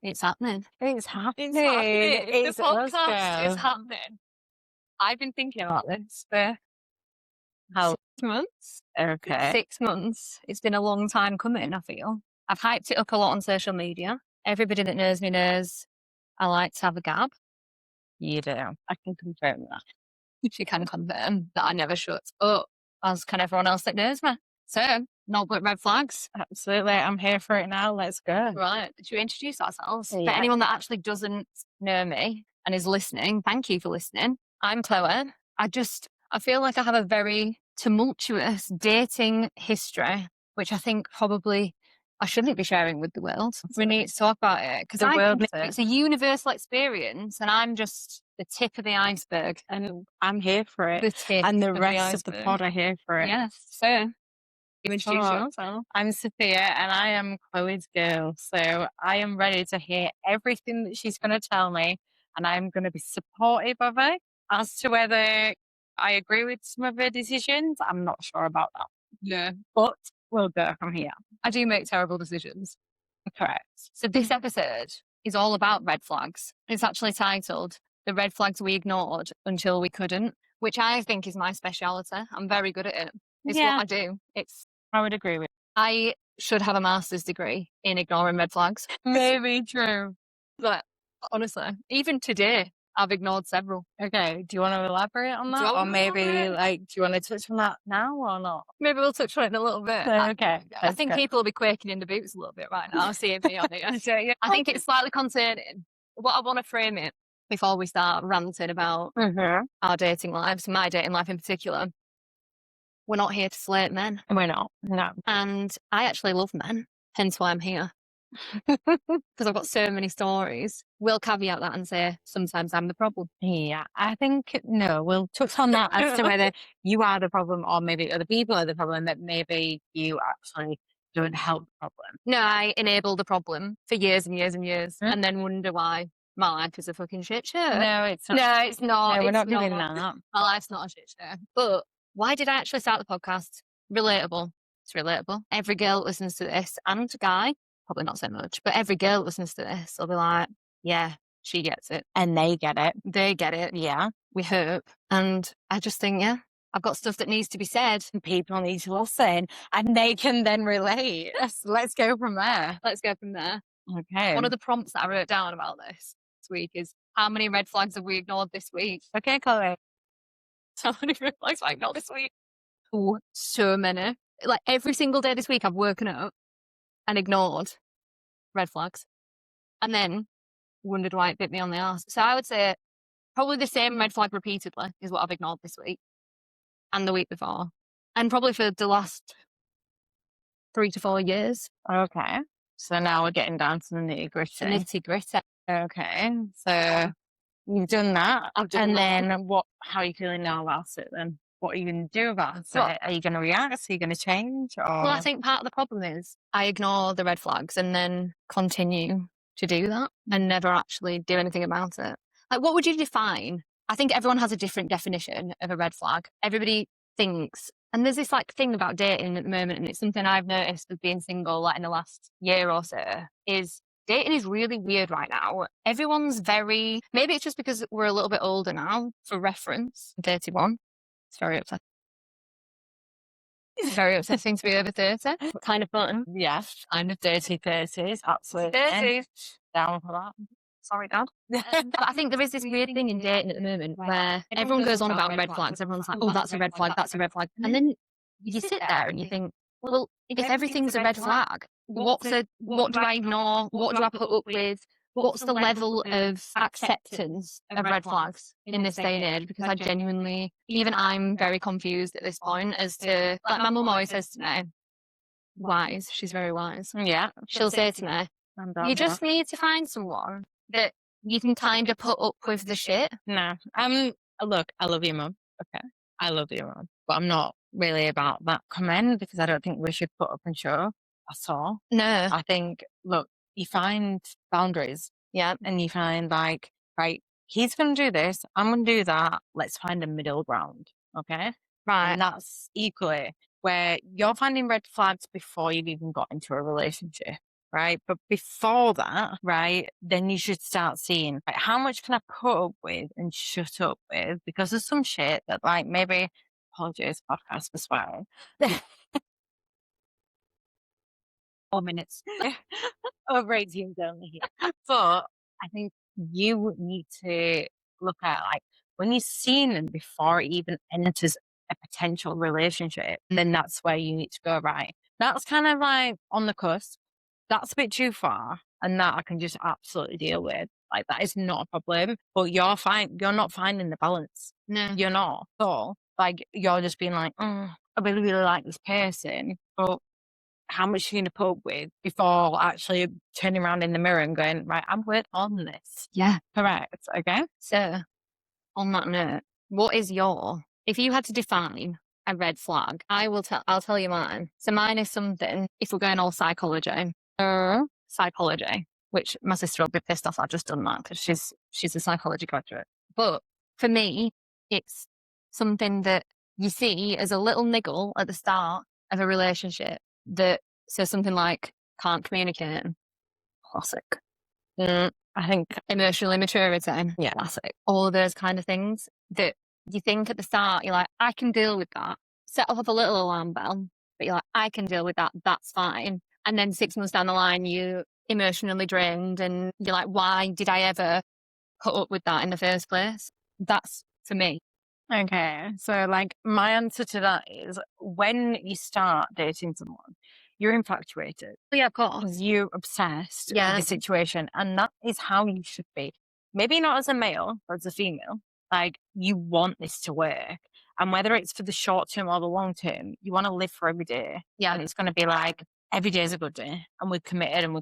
It's happening. It's happening. It's happening. It's The us, podcast is girl. happening. I've been thinking about this for How? 6 months. Okay. 6 months. It's been a long time coming, I feel. I've hyped it up a lot on social media. Everybody that knows me knows I like to have a gab. You do. I can confirm that. She can confirm that I never shut up, as can everyone else that knows me. So, no but red flags. Absolutely. I'm here for it now. Let's go. Right. Should we introduce ourselves? For Yeah. anyone that actually doesn't know me and is listening, thank you for listening. I'm Chloe. I feel like I have a very tumultuous dating history, which I think probably I shouldn't be sharing with the world. We need to talk about it because The world needs it's a universal experience and I'm just the tip of the iceberg. And I'm here for it. The tip And the of rest of the iceberg. pod are here for it. Yes. So, you introduce Oh, yourself. I'm Sophia and I am Chloe's girl. So I am ready to hear everything that she's going to tell me. And I'm going to be supportive of her. As to whether I agree with some of her decisions, I'm not sure about that. Yeah. But we'll go from here. I do make terrible decisions. Correct. So this episode is all about red flags. It's actually titled The Red Flags We Ignored Until We Couldn't, which I think is my speciality. I'm very good at it. It's Yeah. what I do. I would agree with I should have a master's degree in ignoring red flags. Maybe true. But honestly, even today, I've ignored several. Okay. Do you want to elaborate on Do that? I Or wanna maybe elaborate? do you want to touch on that now or not? Maybe we'll touch on it in a little bit. Okay. I think people will be quaking in the boots a little bit right now, seeing me on it. So, yeah, I think it's slightly concerning. What I want to frame it before we start ranting about our dating lives, my dating life in particular, we're not here to slate men. We're not. No. And I actually love men, hence why I'm here. Because I've got so many stories. We'll caveat that and say sometimes I'm the problem. Yeah, I think, no, we'll touch on that as to whether you are the problem or maybe other people are the problem, that maybe you actually don't help the problem. No, I enable the problem for years and years and years and then wonder why my life is a fucking shit show. No, it's not. No, it's not. No, we're It's not doing that. My life's not a shit show. But why did I actually start the podcast? Relatable. It's relatable. Every girl that listens to this, and guy, probably not so much, but every girl that listens to this will be like, yeah, she gets it. And they get it. They get it. Yeah. We hope. And I just think, yeah, I've got stuff that needs to be said. People need to listen and they can then relate. Let's go from there. Let's go from there. Okay. One of the prompts that I wrote down about this week is, how many red flags have we ignored this week? Okay, Chloe. How many red flags have I ignored this week? Oh, so many. Like every single day this week, I've woken up and ignored red flags. And then wondered why it bit me on the arse. So I would say probably the same red flag repeatedly is what I've ignored this week and the week before. And probably for the last 3 to 4 years. Okay. So now we're getting down to the nitty gritty. Nitty gritty. Okay. So you've done that. I've done and that. then how are you feeling now about it then? What are you going to do about it? Well- Are you going to react? Are you going to change? Or... Well, I think part of the problem is I ignore the red flags and then continue to do that and never actually do anything about it. Like, what would you define? I think everyone has a different definition of a red flag. Everybody thinks, and there's this like thing about dating at the moment, and it's something I've noticed with being single like in the last year or so, is dating is really weird right now. Everyone's maybe it's just because we're a little bit older now. For reference, I'm 31. It's very upsetting. It's very upsetting to be over 30. But kind of fun. Yes. Kind of dirty 30s. Absolutely. 30s. Down for that. Sorry, Dad. But I think there is this weird thing in dating at the moment where everyone goes on about red flags. Everyone's like, oh, that's a red flag, that's a red flag. And then you sit there and you think, well, if everything's a red flag, what do I ignore? What do I put up with? What's the level of acceptance of red flags in this day and age? Because I genuinely, even I'm very confused at this point as to, like my mum always says to me, wise, she's very wise. Yeah. She'll say to me, you just need to find someone that you can kind of put up with the shit. No. Look, I love you, Mum. Okay. I love you, Mum. But I'm not really about that comment because I don't think we should put up and show at all. No. I think, look, you find boundaries. Yeah. And you find like, right, he's going to do this. I'm going to do that. Let's find a middle ground. Okay. Right. And that's equally where you're finding red flags before you've even got into a relationship. right? But before that, right, then you should start seeing, like, how much can I put up with and shut up with? Because there's some shit that, like, maybe, apologies, podcast for swearing. 4 minutes. Over 18s only here. But I think you need to look at, like, when you've seen them before it even enters a potential relationship, then that's where you need to go, right. That's kind of like on the cusp. That's a bit too far. And that I can just absolutely deal with. Like, that is not a problem. But you're not finding the balance. No. You're not. So, like, you're just being like, I really, really like this person. But how much you're going to put up with before actually turning around in the mirror and going, right, I'm working on this. Yeah. Correct. Okay. So, on that note, if you had to define a red flag, I'll tell you mine. So mine is something, if we're going all psychology, which my sister will be pissed off I've just done that because she's a psychology graduate. But for me, it's something that you see as a little niggle at the start of a relationship so something like can't communicate, classic. I think Emotional immaturity, Yeah. classic. All of those kind of things that you think at the start, you're like, I can deal with that. Set off a little alarm bell, but you're like, I can deal with that. That's fine. And then 6 months down the line, you're emotionally drained and you're like, why did I ever put up with that in the first place? That's for me. Okay. So, like, my answer to that is when you start dating someone, you're infatuated. Yeah, of course. Because you're obsessed with Yeah. the situation. And that is how you should be. Maybe not as a male, but as a female. Like, you want this to work. And whether it's for the short term or the long term, you want to live for every day. Yeah. And it's going to be like, every day is a good day. And we've committed and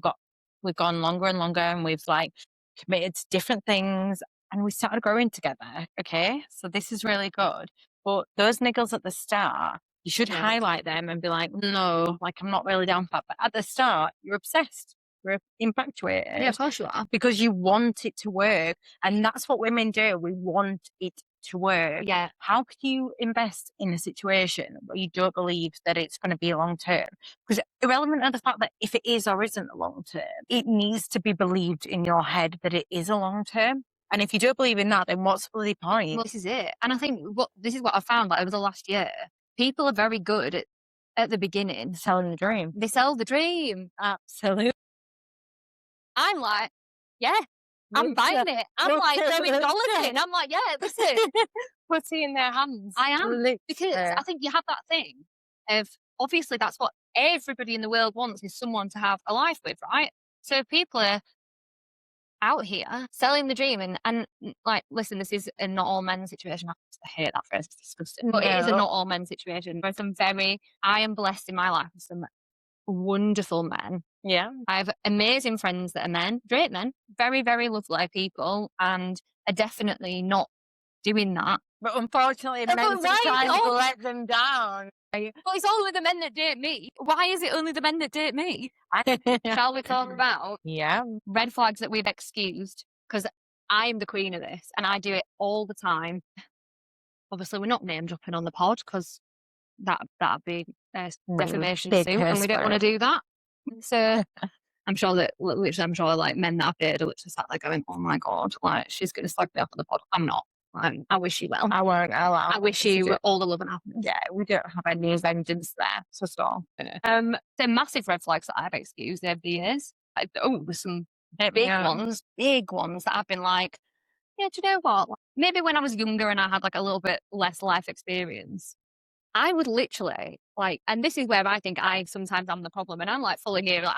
we've gone longer and longer and we've, like, committed to different things and we started growing together. Okay. So this is really good. But those niggles at the start, you should Yeah. highlight them and be like, no, like, I'm not really down for that. But at the start, you're obsessed. You're infatuated. Yeah, of course you are. Because you want it to work. And that's what women do. We want it to work. Yeah. How can you invest in a situation where you don't believe that it's going to be long term? Because irrelevant of the fact that if it is or isn't a long term, it needs to be believed in your head that it is a long term. And if you don't believe in that, then what's the point? Well, this is it. And I think this is what I found, like, over the last year. People are very good at the beginning. Selling the dream. They sell the dream. Absolutely. I'm like, yeah, I'm buying it. I'm like throwing dollars in. I'm like, yeah, listen. Putting in their hands. I am. Because I think you have that thing of, obviously that's what everybody in the world wants, is someone to have a life with, right? So people are out here selling the dream and like, listen, this is a not all men situation. I hate that phrase, it's disgusting. But it is a not all men situation. I am blessed in my life with some wonderful men. Yeah. I have amazing friends that are men, great men, very, very lovely people, and are definitely not doing that. But unfortunately, men sometimes let them down. Well, it's only the men that date me. Why is it only the men that date me? Shall we talk about red flags that we've excused? Because I am the queen of this and I do it all the time. Obviously, we're not name dropping on the pod because that'd be defamation suit, and we don't want to do that. So I'm sure like men that I've dated are literally sat there going, oh my God, like, she's going to slag me up on the pod. I'm not. I wish you well. I won't allow. I wish you all the love and happiness. Yeah, we don't have any vengeance there. So stop. They're massive red flags that I've excused over the years. There's some big ones that I've been like, yeah, do you know what? Maybe when I was younger and I had like a little bit less life experience, I would literally and this is where I think sometimes I'm the problem, and I'm like fully here. Like,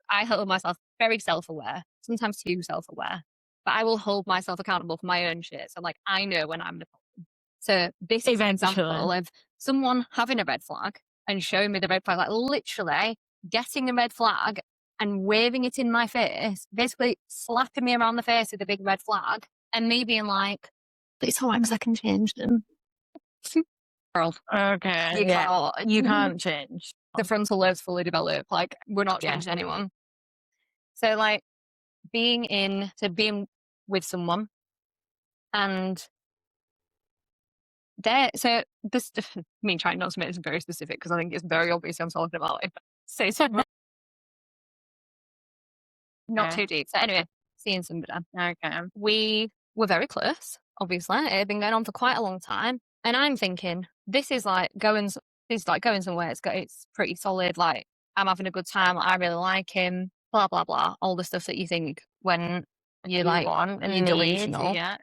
I hold myself very self-aware, sometimes too self-aware, but I will hold myself accountable for my own shit. So, like, I know when I'm the problem. So this is an example of someone having a red flag and showing me the red flag, like literally getting a red flag and waving it in my face, basically slapping me around the face with a big red flag, and me being like, but it's all right because I can change them. Girl. Okay. You can't change. The frontal lobe's fully developed. Like, we're not changing anyone. So, like, being with someone and so this, me trying not to make this very specific because I think it's very obvious I'm talking about it. So not too deep. So anyway, seeing somebody. Okay. We were very close, obviously. It had been going on for quite a long time. And I'm thinking, this is like going somewhere. It's pretty solid. Like, I'm having a good time. I really like him. Blah, blah, blah. All the stuff that you think when you're You like, want and you're need, delusional. yeah.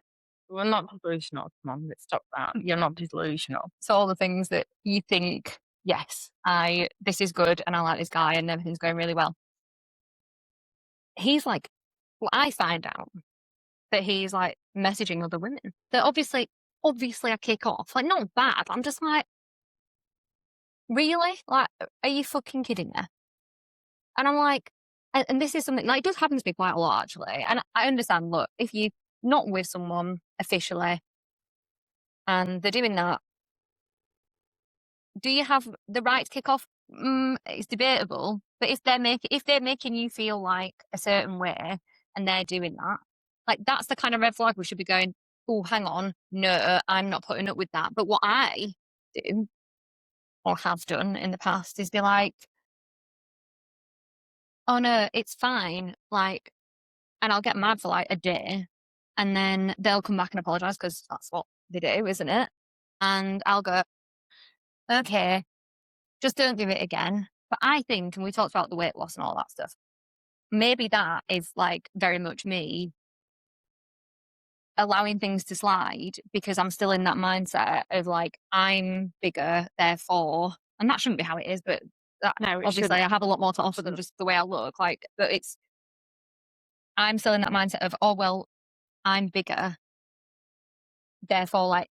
We're not delusional. Come on, let's stop that. You're not delusional. So all the things that you think, yes, this is good and I like this guy and everything's going really well. He's like, well, I find out that he's like messaging other women that obviously I kick off. Like, not bad. I'm just like, really? Like, are you fucking kidding me? And I'm like, and this is something like, it does happen to me quite a lot actually. And I understand, look, if you're not with someone officially and they're doing that, do you have the right to kick off? It's debatable. But if they're making you feel like a certain way and they're doing that, like, that's the kind of red flag we should be going, oh, hang on, no, I'm not putting up with that. But what I do or have done in the past is be like, oh no, it's fine. Like, and I'll get mad for like a day and then they'll come back and apologize because that's what they do, isn't it? And I'll go, okay, just don't do it again. But I think, and we talked about the weight loss and all that stuff, maybe that is like very much me allowing things to slide because I'm still in that mindset of like, I'm bigger, therefore, and that shouldn't be how it is, but No, it obviously shouldn't. I have a lot more to offer than just the way I look. Like, but I'm still in that mindset of, oh, well, I'm bigger, therefore, like,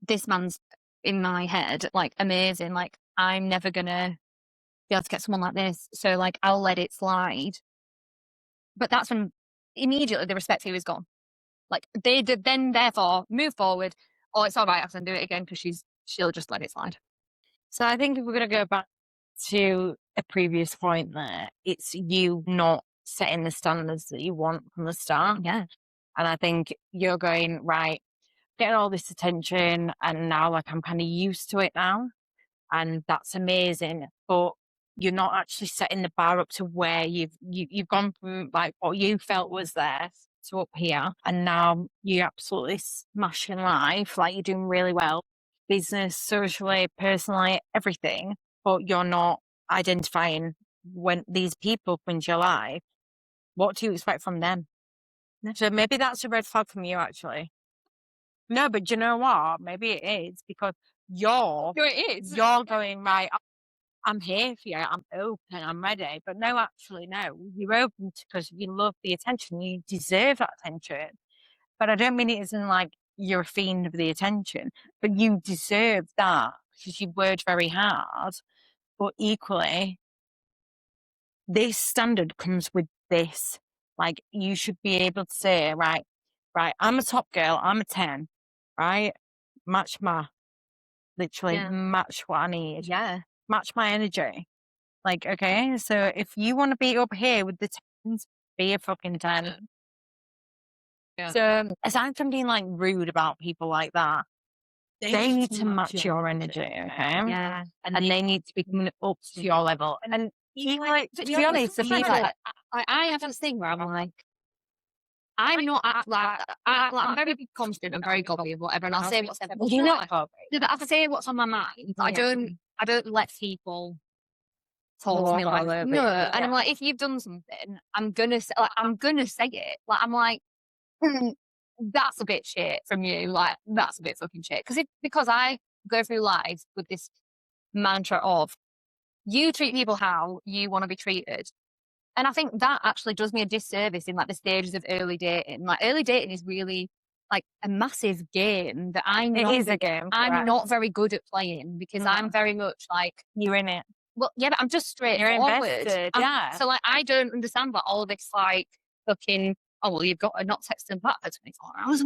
this man's in my head, like, amazing. Like, I'm never gonna be able to get someone like this. So, like, I'll let it slide. But that's when immediately the respect here is gone. Like, they did then, therefore, move forward. Oh, it's all right, I can do it again because she'll just let it slide. So I think if we're going to go back to a previous point there, it's you not setting the standards that you want from the start. Yeah. And I think you're going, right, getting all this attention and now like I'm kind of used to it now. And that's amazing. But you're not actually setting the bar up to where you've gone from like what you felt was there to up here. And now you're absolutely smashing life. Like you're doing really well. Business, socially, personally, everything. But you're not identifying when these people come into your life. What do you expect from them? So maybe that's a red flag from you, actually. No, but do you know what? Maybe it is because you're going, right, I'm here for you. I'm open. I'm ready. But no, actually, no. You're open because you love the attention. You deserve that attention. But I don't mean it isn't like you're a fiend of the attention, but you deserve that because you worked very hard. But equally, this standard comes with this. Like you should be able to say, right, I'm a top girl. I'm a 10, right? Match literally match what I need. Yeah. Match my energy. Like, okay, so if you want to be up here with the 10s, be a fucking 10. Yeah. So aside from being like rude about people like that, they need to match your energy, okay? Yeah. And they need to be coming up to your level. And like, to be honest, the people I have this thing where I'm like, I'm not I'm very confident and very gobby of whatever, and I'll say what's you're not no, but I'll say what's on my mind. I don't let people talk to me like no. And I'm like, if you've done something, I'm gonna say it. Like, I'm like, that's a bit shit from you. Like, that's a bit fucking shit. Because I go through life with this mantra of you treat people how you want to be treated. And I think that actually does me a disservice in like the stages of early dating. Like, early dating is really like a massive game that I'm not very good at playing because I'm very much like, you're in it. well, yeah, but I'm just You're straightforward. invested, So like, I don't understand what all this like fucking, oh, well, you've got to not text them back for 24 hours.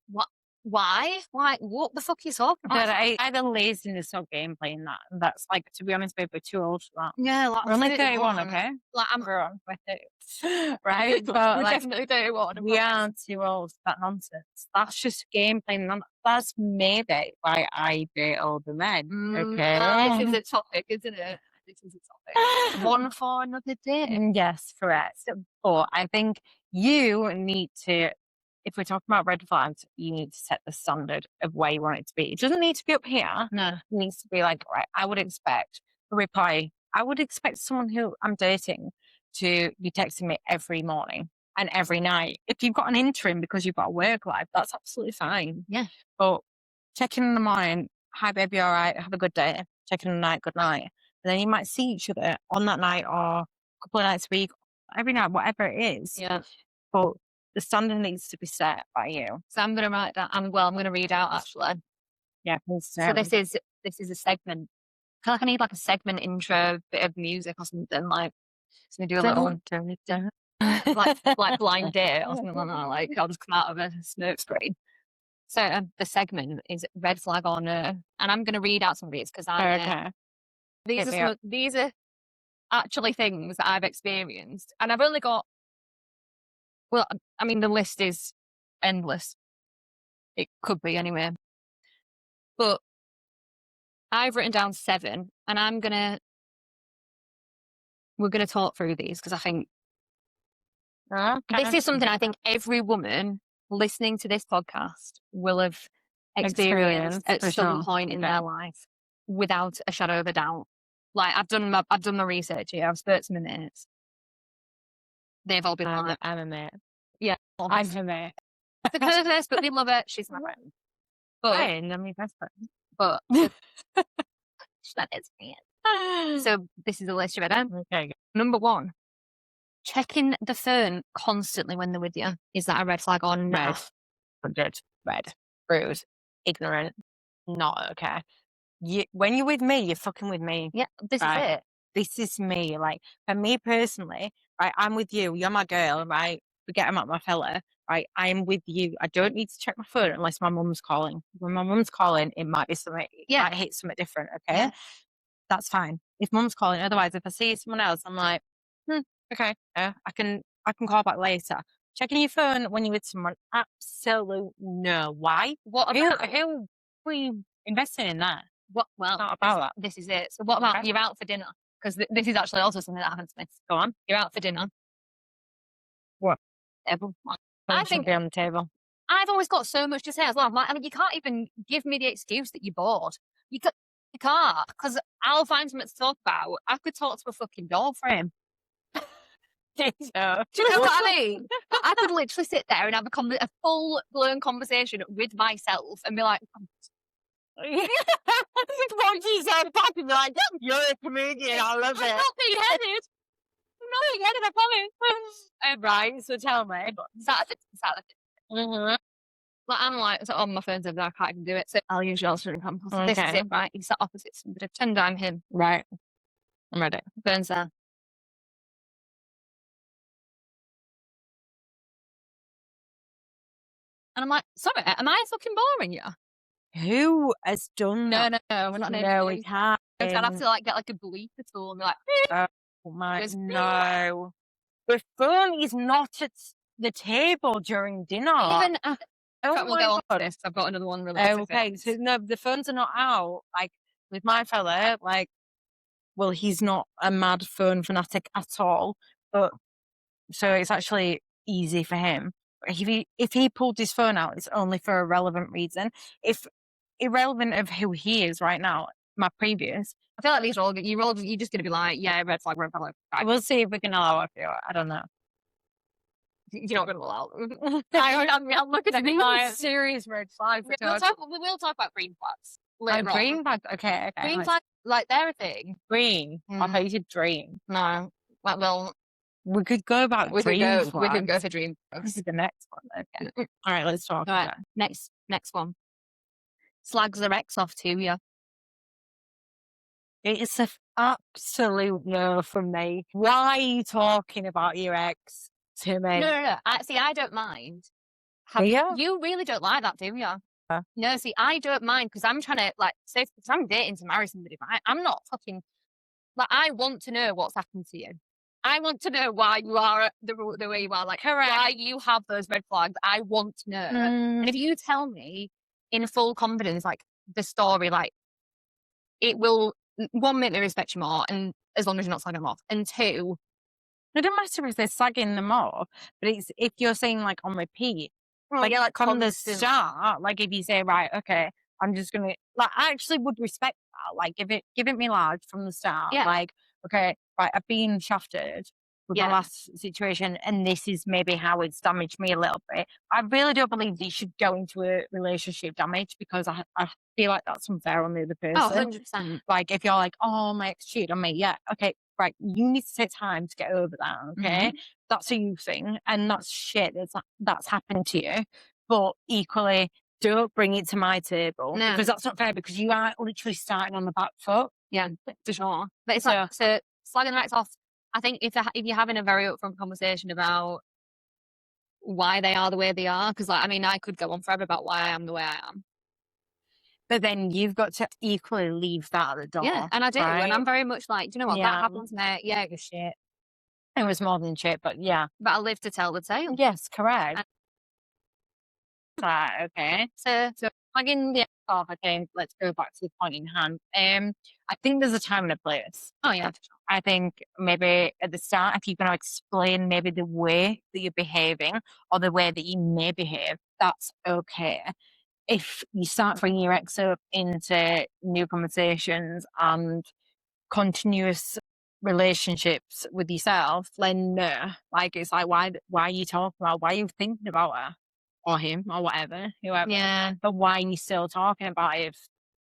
What? Why? Like, what the fuck are you talking about? But I the laziness of game playing that. And that's like, to be honest, babe, we're too old for that. Yeah, like, we're only 31, okay? Like, we're on with it. Right? But we're like, definitely 31. we are too old for that nonsense. That's just game playing. That's maybe why I date older men. Okay. This is a topic, isn't it? this is a topic. One for another day. Yes, correct. But I think you need to, if we're talking about red flags, you need to set the standard of where you want it to be. It doesn't need to be up here. No. It needs to be like, right, I would expect a reply. I would expect someone who I'm dating to be texting me every morning and every night. If you've got an interim because you've got a work life, that's absolutely fine. Yeah. But check in the morning, hi baby, all right, have a good day. Check in the night, good night. And then you might see each other on that night or a couple of nights a week, every night, whatever it is. Yeah. But the standard needs to be set by you. So I'm going to write that. I'm going to read out actually. Yeah, please. So this is a segment. I feel like I need like a segment intro, bit of music or something. Like, so we do a little like blind date or something like that. Like I'll just come out of a smoke screen. So the segment is red flag or no, and I'm going to read out some of these because these are actually things that I've experienced, and I've only got. Well, I mean, the list is endless. It could be anyway, but I've written down 7, and we're gonna talk through these because I think this is something I think every woman listening to this podcast will have experienced at some point in their life, without a shadow of a doubt. Like I've done my research here. I've spoken to my mates. They've all been like, I'm a mate. Yeah, I'm a mate. The first, but we love it. She's my friend. But I'm my best friend. But that is me. So this is a list you've read. Okay. Number 1, checking the phone constantly when they're with you. Is that a red flag or no? Red, rude, ignorant, not okay. When you're with me, you're fucking with me. Yeah, this is it. This is me. Like for me personally, right? I'm with you. You're my girl, right? Forget I'm my fella, right? I'm with you. I don't need to check my phone unless my mum's calling. When my mum's calling, it might be something. It might hit something different. Okay, that's fine. If mum's calling, otherwise, if I see someone else, I'm like, okay, I can call back later. Checking your phone when you're with someone, absolute no. Why? What about who are you investing in that? What? Well, not about that. This is it. So what about you're out for dinner? Because this is actually also something that happens to me. Go on. You're out for dinner. What? I think be on the table. I've always got so much to say as well. I'm like, I mean, you can't even give me the excuse that you're bored. You can't, because I'll find something to talk about. I could talk to a fucking door frame. Do you know what I mean? I could literally sit there and have a full-blown conversation with myself and be like, what she said, Poppy, like, you're a comedian, I love it. I'm not being headed. I promise. Right, so tell me. Saturday. Like, I'm like, so on my phone's over there, I can't even do it. So I'll use yours for an example. So this is it, right? He's sat opposite somebody. Pretend I'm him. Right. I'm ready. Phone's there. And I'm like, sorry, am I fucking boring you? Who has done that? No, we're not naming No, names. we can't. I'd have to like get like a bleeper tool and be like, oh my, no. The phone is not at the table during dinner. Even we'll go on to this. I've got another one related. Okay, so no, the phones are not out. Like with my fella, like, well, he's not a mad phone fanatic at all, but so it's actually easy for him. If he pulled his phone out, it's only for a relevant reason. If irrelevant of who he is right now, my previous, I feel like these are all you're just gonna be like, yeah, red flag, red flag. We'll see if we can allow it. I don't know. You're not going to allow them. I'm looking at like serious red flags. We will talk about green flags. Green flags. Okay. Green flags, like they're a thing. Green. I thought you said dream. No. Like, well, we could go about we could go for dream. This is the next one. Okay. All right, let's talk. All right. Next one. Slags their ex off to you. It's an absolute no from me. Why are you talking about your ex to me? No. I don't mind. You really don't like that, do you? No, see, I don't mind because I'm trying to, like, say, if I'm dating to marry somebody, but I'm not fucking, like, I want to know what's happened to you. I want to know why you are the way you are, like, why you have those red flags. I want to know. And if you tell me in full confidence, like, the story, like, it will, one, make me respect you more, and as long as you're not slagging them off. And two, It don't matter if they're slagging them off, but it's if you're saying like on repeat, well, yeah, like from the constant. start, like if you say, right, okay, I'm just gonna like I actually would respect that. Like give it me large from the start. Yeah. Like, okay, right, I've been shafted with my Yeah. last situation and this is maybe how it's damaged me a little bit. I really don't believe that you should go into a relationship damage because I feel like that's unfair on the other Oh, person. 100%. Like if you're like, oh, my ex cheated on me, yeah, okay, right, you need to take time to get over that, okay? That's a you thing, and that's shit that's happened to you. But equally, don't bring it to my table No. because that's not fair because you are literally starting on the back foot. Yeah, for sure. But it's So- like, so slagging the ex off, I think if you're having a very upfront conversation about why they are the way they are, because like, I mean, I could go on forever about why I am the way I am. But then you've got to equally leave that at the door. Yeah, and I do. right? And I'm very much like, do you know what? Yeah. That happened to me. Yeah, It was shit. It was more than shit, but yeah. but I live to tell the tale. Yes, correct. Okay. So plugging the ex off, I think let's go back to the point in hand. I think there's a time and a place. Oh, yeah, for sure. I think maybe at the start, if you're going to explain maybe the way that you're behaving or the way that you may behave, that's okay. If you start bringing your ex up into new conversations and continuous relationships with yourself, then no. Like, it's like, why are you talking about, why are you thinking about her or him or whatever, whoever? Yeah. But why are you still talking about it?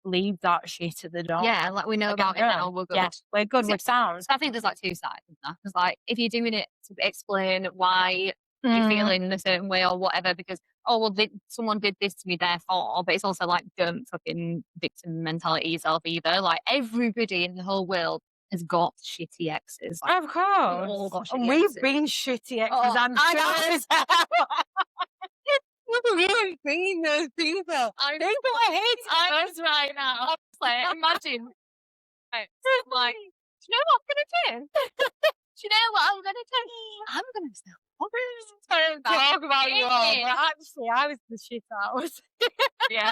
Leave that shit at the door. Yeah, like we know Like, about it now. We're good. Yeah, we're good See, with sounds. So I think there's like two sides of that. Because like if you're doing it to explain why you're feeling in a certain way or whatever, because well, someone did this to me, therefore. But it's also like don't fucking victim mentality yourself either. Like everybody in the whole world has got shitty exes. Like, Of course, we've all got shitty and we've exes. been shitty exes. Oh, I'm I sure. know. as hell. We've really seen those people. People are hating us right now. Honestly, imagine. Right, so I'm like, do you know what I'm gonna do? Do you know what I'm gonna do? I'm gonna still Talk about you all, but actually, I was the shit house. Yeah.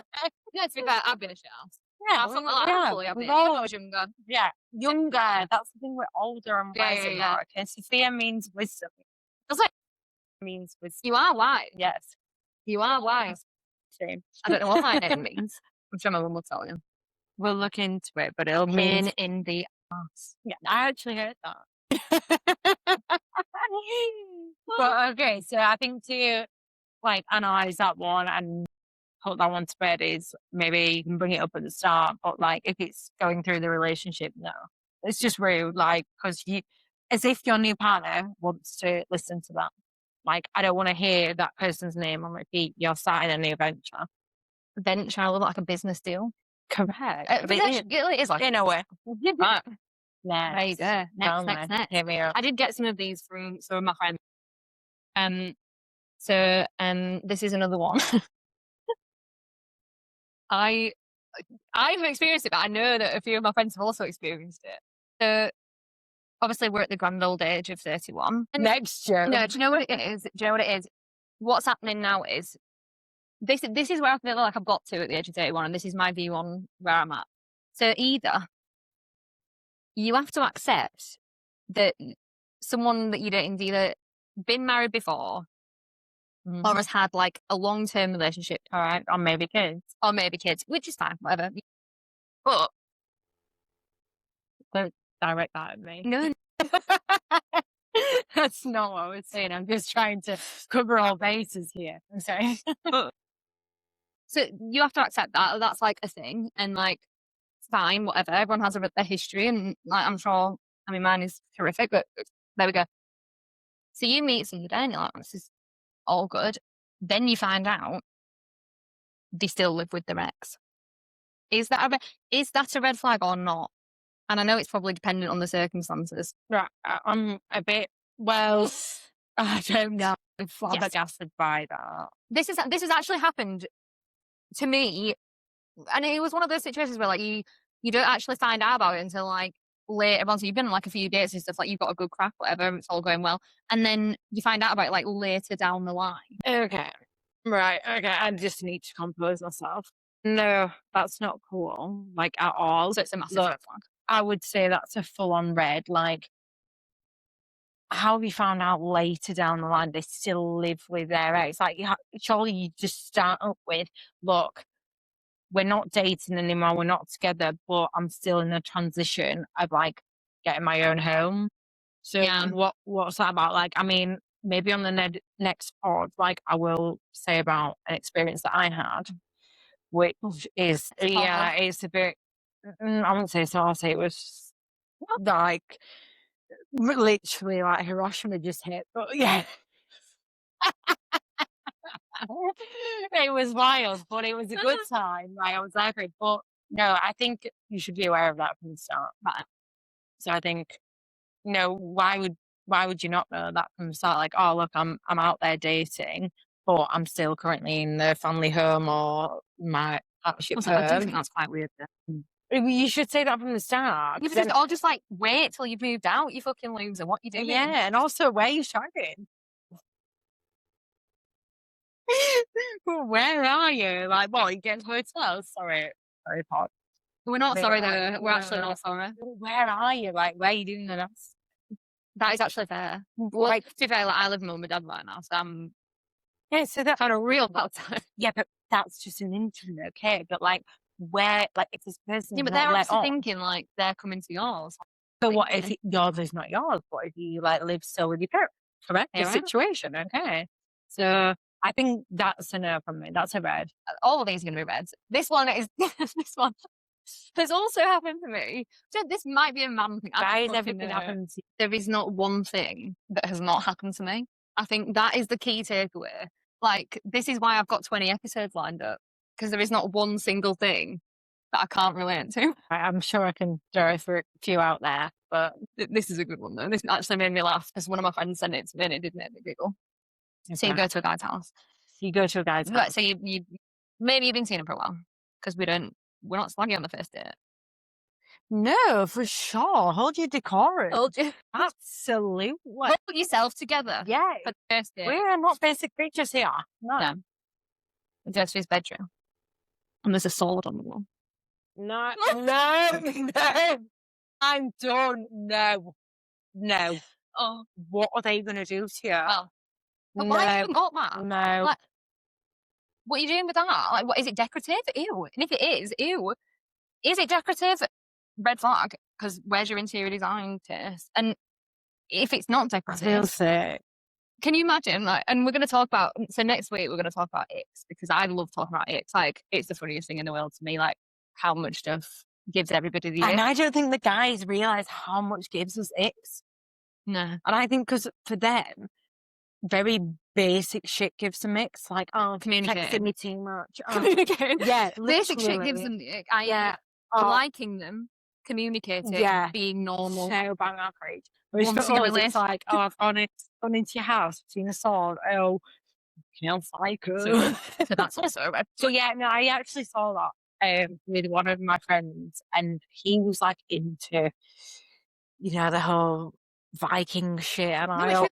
Yeah, to be fair, I've been a shit house. Yeah, I fully have been. When I was younger. Yeah, younger. That's the thing. We're older and Yeah, wiser. yeah. Okay, Sophia means wisdom. Does it? Means wisdom. You are wise. Yes. You are wise. Same. I don't know what my name means. I'm sure my mum will tell you. We'll look into it, but it'll mean In the ass. Yeah, I actually heard that. But okay, so I think to like analyze that one and put that one to bed is maybe you can bring it up at the start, but like if it's going through the relationship, no, it's just rude. Like because you, as if your new partner wants to listen to that. Like I don't want to hear that person's name on repeat. You're starting a new venture. Venture, I look like a business deal. Correct. But it is like in a way. right. Next. There you go. Next. Here we are. I did get some of these from some of my friends. So this is another one. I've experienced it, but I know that a few of my friends have also experienced it. So obviously we're at the grand old age of 31. Next year. No, do you know what it is? Do you know what it is? What's happening now is this is where I feel like I've got to at the age of 31, and this is my view on where I'm at. So either you have to accept that someone that you dating's either been married before or has had like a long-term relationship, all right, or maybe kids, which is fine, whatever. But don't direct that at me. No, that's not what I was saying. I'm just trying to cover all bases here. I'm sorry. So you have to accept that that's like a thing, and like fine, whatever. Everyone has a history, and like I'm sure. I mean, mine is horrific, but there we go. So you meet somebody, and you're like, this is all good. Then you find out they still live with their ex. Is that a red flag or not? And I know it's probably dependent on the circumstances. Right, I'm a bit. Well, I don't know. I'm flabbergasted by that. This has actually happened to me, and it was one of those situations where like you don't actually find out about it until like later on. So you've been on like a few dates and stuff, like you've got a good crack, whatever, it's all going well, and then you find out about it like later down the line. Okay, right, okay. I just need to compose myself. No, that's not cool, like at all. So it's a massive red flag. I would say that's a full-on red. Like, how have you found out later down the line they still live with their ex? Like, surely you just start up with, look, we're not dating anymore, we're not together, but I'm still in the transition of like getting my own home. So Yeah. what's that about? Like, I mean, maybe on the next pod, like I will say about an experience that I had, which is yeah, it's a bit. I wouldn't say saucy. It was like literally like Hiroshima just hit, but yeah. It was wild, but it was a good time. Like, I was happy, but no, I think you should be aware of that from the start. Right. So I think, why would you not know that from the start? Like, oh look, I'm out there dating, but I'm still currently in the family home or my partnership Also, I do home. think that's quite weird. Though. You should say that from the start. You just, or just like wait till you've moved out, you fucking loser. What you doing? Yeah, and also where are you shagging? Where are you? Like, what? You get to hotels? Sorry, Pod. We're not sorry though. We're actually not sorry. Where are you? Like, where are you doing the rest? That is actually fair. Well, like, to be fair, like, I live with mum and dad right now, so I'm so that had a real bad time. Yeah, but that's just an interim, okay? But like, where, like, if this person, Yeah, but they're actually thinking like they're coming to yours. So what if yours is not yours? What if you like live still with your parents? Correct, the situation, okay? So I think that's a no from me. That's a red. All of these are going to be reds. This one is this one has also happened to me. So this might be a man thing. Guys, everything happens. There is not one thing that has not happened to me. I think that is the key takeaway. Like, this is why I've got 20 episodes lined up, because there is not one single thing that I can't relate to. I'm sure I can throw a few out there, but this is a good one though. This actually made me laugh because one of my friends sent it to me and it did make me giggle. Okay. So you go to a guy's house. House. So you maybe you've been seeing him for a while, because we're not slaggy on the first date. No, for sure. Hold your decorum. Hold you. Absolutely. Hold yourself together. Yeah. For the first date. We are not basic creatures here. No. He goes to his bedroom and there's a sword on the wall. No, no. I'm done. No. Oh. What are they going to do to you? Well, but why have you got that? No. Like, what are you doing with that? Like, what is it decorative? Ew. And if it is, ew. Is it decorative? Red flag. Because where's your interior design taste? And if it's not decorative, I feel sick. Can you imagine? Like, and we're going to talk about. So next week we're going to talk about icks, because I love talking about icks. Like, it's the funniest thing in the world to me. Like, how much stuff gives everybody the ick. And I don't think the guys realize how much gives us icks. No. And I think because for them, very basic shit gives them icks. Like, oh, texting me too much. Oh. Communicating. Yeah, basic shit gives them the ick. Liking them, communicating, being normal. So bang average. Once in a relationship, it's like, oh, I've gone into your house, seen a sword. Oh, psycho. So that's also red. So yeah, no, I actually saw that with one of my friends, and he was like into, the whole Viking shit. And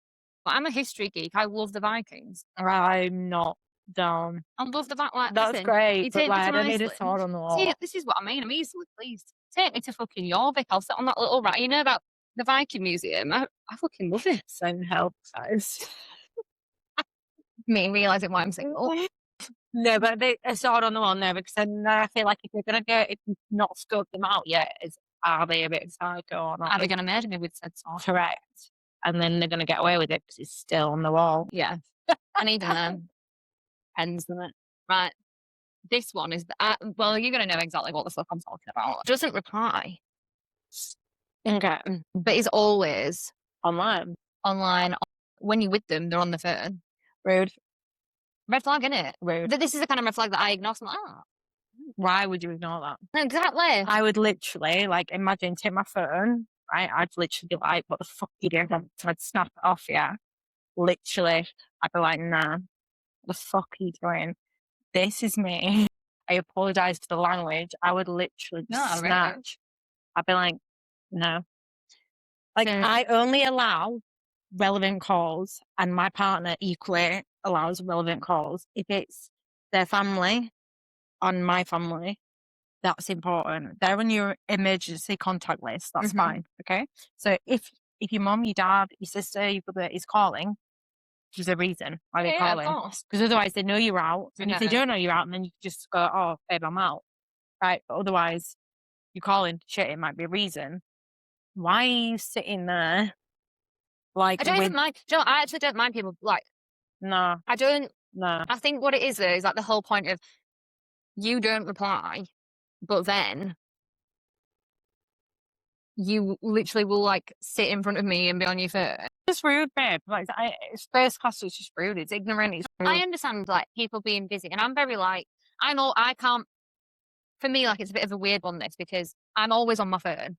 I'm a history geek. I love the Vikings. I'm not down. I love the Vikings. Like, that's great. But like, I don't need a sword on the wall. See, this is what I mean. I'm easily pleased. Take me to fucking Yorkshire. I'll sit on that little rat. You know about the Viking Museum? I fucking love it. Send help, guys. Me realising why I'm single. No, but a sword on the wall, no, because then I feel like if you've not scoped them out yet, are they a bit psycho or not? Are they going to murder me with said sword? Correct. And then they're going to get away with it because it's still on the wall. Yeah. And even then, depends on it. Right. This one is, well, you're going to know exactly what the fuck I'm talking about. Doesn't reply. Okay. But is always online. When you're with them, they're on the phone. Rude. Red flag, innit? Rude. This is the kind of red flag that I ignore. So I'm like, why would you ignore that? Exactly. I would literally, like, imagine, take my phone, right? I'd literally be like, what the fuck are you doing? So I'd snap it off, yeah. Literally. I'd be like, nah, what the fuck are you doing? This is me. I apologise for the language. I would literally snatch. Really? I'd be like, no. Like, I only allow relevant calls, and my partner equally allows relevant calls if it's their family on my family. That's important. They're on your emergency contact list. That's Mhm. fine. Okay. So if your mum, your dad, your sister, your brother is calling, there's a reason why they're Yeah, of calling. course. Because otherwise they know you're out. And if they No. don't know you're out, then you just go, oh, babe, I'm out. Right. But otherwise, you're calling, shit, it might be a reason. Why are you sitting there like I don't with even mind. Do you know what? I actually don't mind people, like, no, I don't, no. I think what it is though is like the whole point of you don't reply, but then you literally will like sit in front of me and be on your phone. It's just rude, babe. Like it's first class, it's just rude. It's ignorant, it's rude. I understand like people being busy, and I'm very like, I can't, for me, like it's a bit of a weird one this because I'm always on my phone.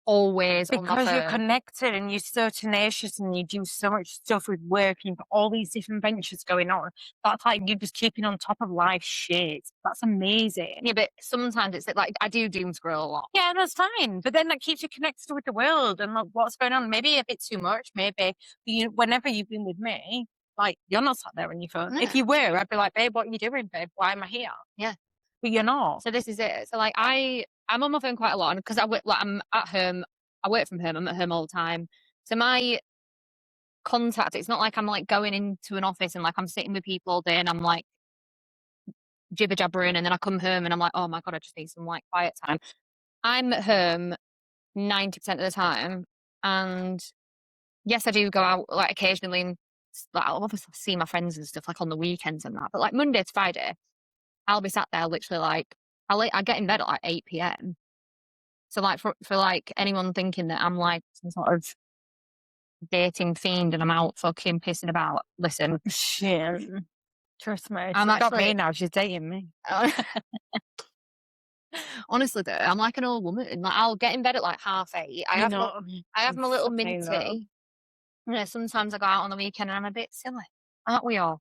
Always on my Because you're phone. connected and you're so tenacious and you do so much stuff with work and you've got all these different ventures going on. That's like you're just keeping on top of life shit. That's amazing. Yeah, but sometimes it's like I do doom scroll a lot. Yeah, that's fine. But then that keeps you connected with the world and like what's going on. Maybe a bit too much, maybe. Whenever you've been with me, like you're not sat there on your phone. No. If you were, I'd be like, babe, what are you doing, babe? Why am I here? Yeah. But you're not. So this is it. So like I'm on my phone quite a lot because I'm at home. I work from home. I'm at home all the time. So my contact, it's not like I'm like going into an office and like I'm sitting with people all day and I'm like jibber jabbering and then I come home and I'm like, oh my God, I just need some like quiet time. I'm at home 90% of the time. And yes, I do go out like occasionally and like I'll obviously see my friends and stuff like on the weekends and that. But like Monday to Friday, I'll be sat there literally like I get in bed at like 8 p.m. So like for like anyone thinking that I'm like some sort of dating fiend and I'm out fucking pissing about, listen, Shit. Trust me. I'm She's got me actually now. She's dating me. honestly though, I'm like an old woman. Like I'll get in bed at like 8:30. I have my little mint tea. You know, sometimes I go out on the weekend and I'm a bit silly. Aren't we all?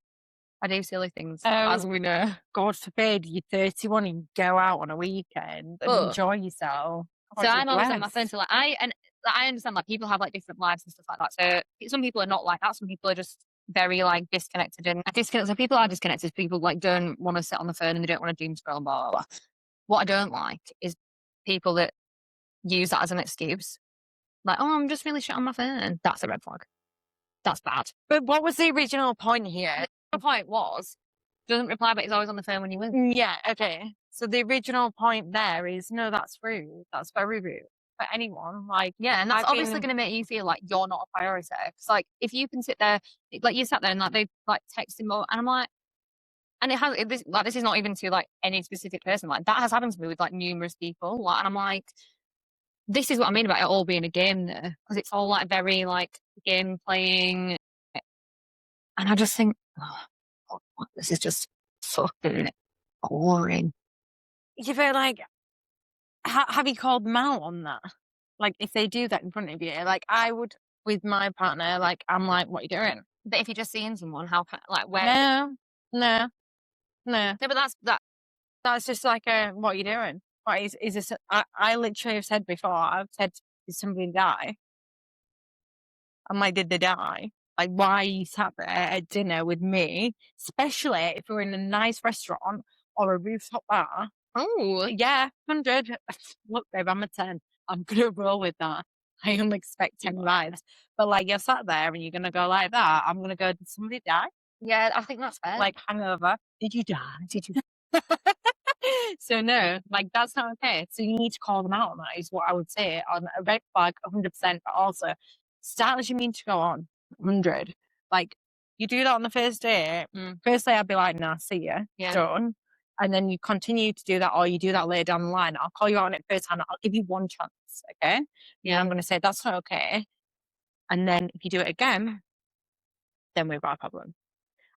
I do silly things, as we know. God forbid you're 31 and you go out on a weekend and But enjoy yourself. so God, you're I'm always on my phone. blessed. So like I understand like people have like different lives and stuff like that. So some people are not like that. Some people are just very like disconnected and disconnected. So people are disconnected. People like don't want to sit on the phone and they don't want to doom scroll and blah, blah, blah. What I don't like is people that use that as an excuse. Like, oh, I'm just really shit on my phone. That's a red flag. That's bad. But what was the original point here? The point was, doesn't reply, but he's always on the phone when you win. Yeah, okay. So the original point there is no, that's rude. That's very rude for anyone. Like, Yeah, and that's I've obviously been- going to make you feel like you're not a priority. It's like if you can sit there, like you sat there and like they like texting more, and I'm like, and this is not even to like any specific person. Like that has happened to me with like numerous people. Like, and I'm like, this is what I mean about it all being a game there, because it's all like very like game playing, and I just think, oh, this is just fucking boring. you feel like, have you called them out on that? Like, if they do that in front of you, like I would with my partner, like, I'm like, what are you doing? But if you're just seeing someone, how can like where? No, no, no. No, but that. That's just like a, what are you doing? What is this? I literally have said before, I've said, did somebody die? I'm like, did they die? Like, why are you sat there at dinner with me? Especially if we're in a nice restaurant or a rooftop bar. Oh, Yeah, 100. Look, babe, I'm a 10. I'm going to roll with that. I only expect 10 vibes. But like, you're sat there and you're going to go like that. I'm going to go, did somebody die? yeah, I think that's fair. Like, hangover. Did you die? Did you? So no, like that's not okay. So you need to call them out on that is what I would say on a red flag 100%, but also start as you mean to go on 100. Like you do that on the first day. Firstly, I'd be like, nah, see ya, Yeah. done. And then you continue to do that or you do that later down the line. I'll call you out on it first time. I'll give you one chance, okay? Yeah. And I'm going to say, that's not okay. And then if you do it again, then we've got a problem.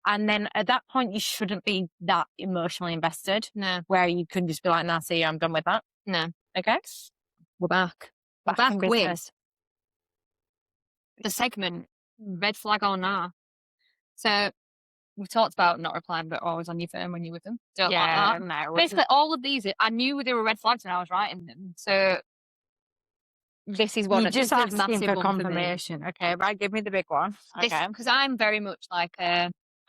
And then at that point, you shouldn't be that emotionally invested. No. Where you can just be like, nah, see, I'm done with that. No. Okay? We're back. We're Back back in with business. the segment red flag or nah. So we've talked about not replying, but always on your phone when you're with them. Don't like that. No. Basically, all of these, I knew they were red flags when I was writing them. So this is what You're just this is a asking massive for one for me. confirmation. Okay, right, give me the big one. Okay. Because I'm very much like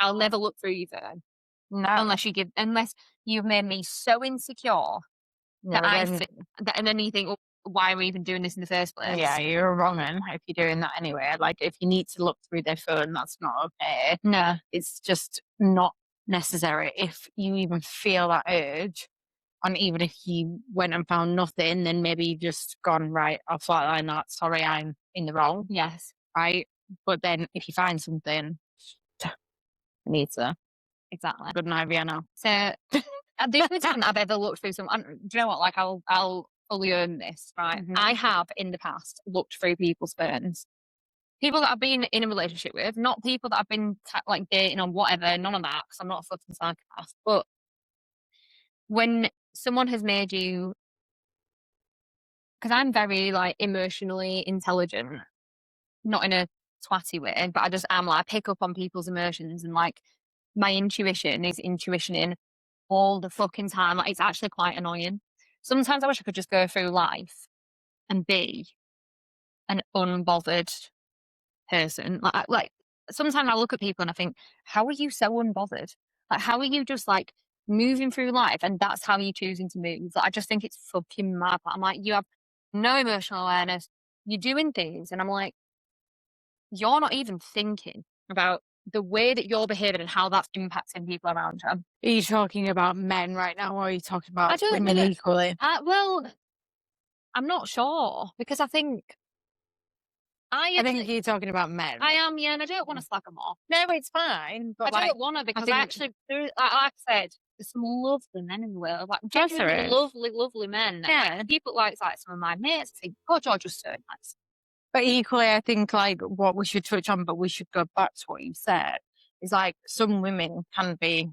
I'll never look through your phone No. unless you've made me so insecure that I then, think, and then you think, well, why are we even doing this in the first place? yeah, you're wrong if you're doing that anyway. Like, if you need to look through their phone, that's not okay. No. It's just not necessary. If you even feel that urge, and even if you went and found nothing, then maybe you've just gone, right, I'll flatline that. Sorry, I'm in the wrong, Yes. right? But then if you find something, you need to. Exactly. Good night, Vienna. So the only time I've ever looked through do you know what? Like I'll fully own this, right? Mhm. I have in the past looked through people's phones. People that I've been in a relationship with, not people that I've been like dating or whatever, none of that, because I'm not a fucking psychopath. But when someone has made you, because I'm very like emotionally intelligent, not in a twatty way, but I just am like, I pick up on people's emotions and like my intuition is intuitioning all the fucking time. Like, it's actually quite annoying. Sometimes I wish I could just go through life and be an unbothered person. Like sometimes I look at people and I think, how are you so unbothered? Like, how are you just like moving through life and that's how you're choosing to move? Like, I just think it's fucking mad. Like, I'm like, you have no emotional awareness. You're doing things, and I'm like, you're not even thinking about the way that you're behaving and how that's impacting people around you. Are you talking about men right now, or are you talking I about don't women know. equally? Well, I'm not sure because I think I think you're talking about men. I am, yeah, and I don't want to slag them off. No, it's fine, I but like, don't want to because I think actually, like I said, there's some lovely men in the world, like yes, there genuinely is. lovely, lovely men. Yeah. Like, people like some of my mates think, God, you're just so nice. But equally, I think like what we should touch on, but we should go back to what you said, is like some women can be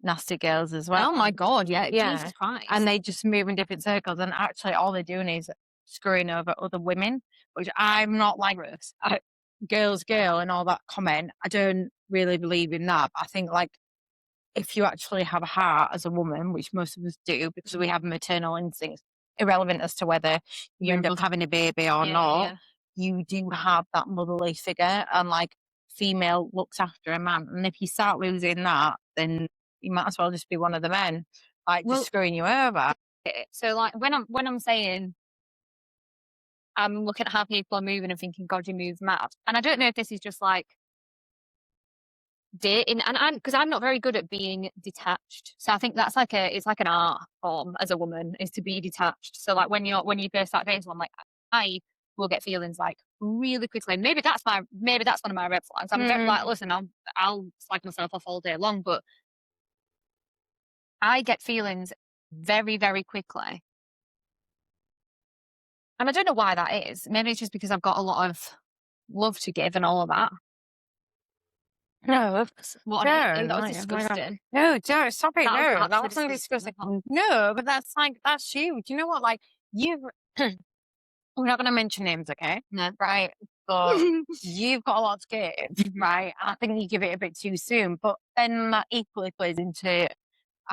nasty girls as well. Oh my God, yeah, Yeah. Jesus Christ. And they just move in different circles, and actually all they're doing is screwing over other women, which I'm not like girls girl and all that comment. I don't really believe in that. But I think like if you actually have a heart as a woman, which most of us do because we have maternal instincts, irrelevant as to whether you end up having a baby or not, you do have that motherly figure, and like female looks after a man. And if you start losing that, then you might as well just be one of the men, like just screwing you over. So like when I'm saying I'm looking at how people are moving and thinking, God, you move mad. And I don't know if this is just like dating, and because I'm not very good at being detached. So I think that's like it's like an art form as a woman, is to be detached. So like when you first start dating someone, like I will get feelings like really quickly. Maybe that's one of my red flags. I'm very like, listen, I'll slag myself off all day long, but I get feelings very, very quickly. And I don't know why that is. Maybe it's just because I've got a lot of love to give and all of that. No, What don't. that was Like, oh my God. disgusting. No, don't stop it. That was No, that absolutely wasn't disgusting. disgusting. No, but that's like that's you. Do you know what? Like you've we're not going to mention names, okay? No. Right. But you've got a lot to give, right? And I think you give it a bit too soon. But then that equally plays into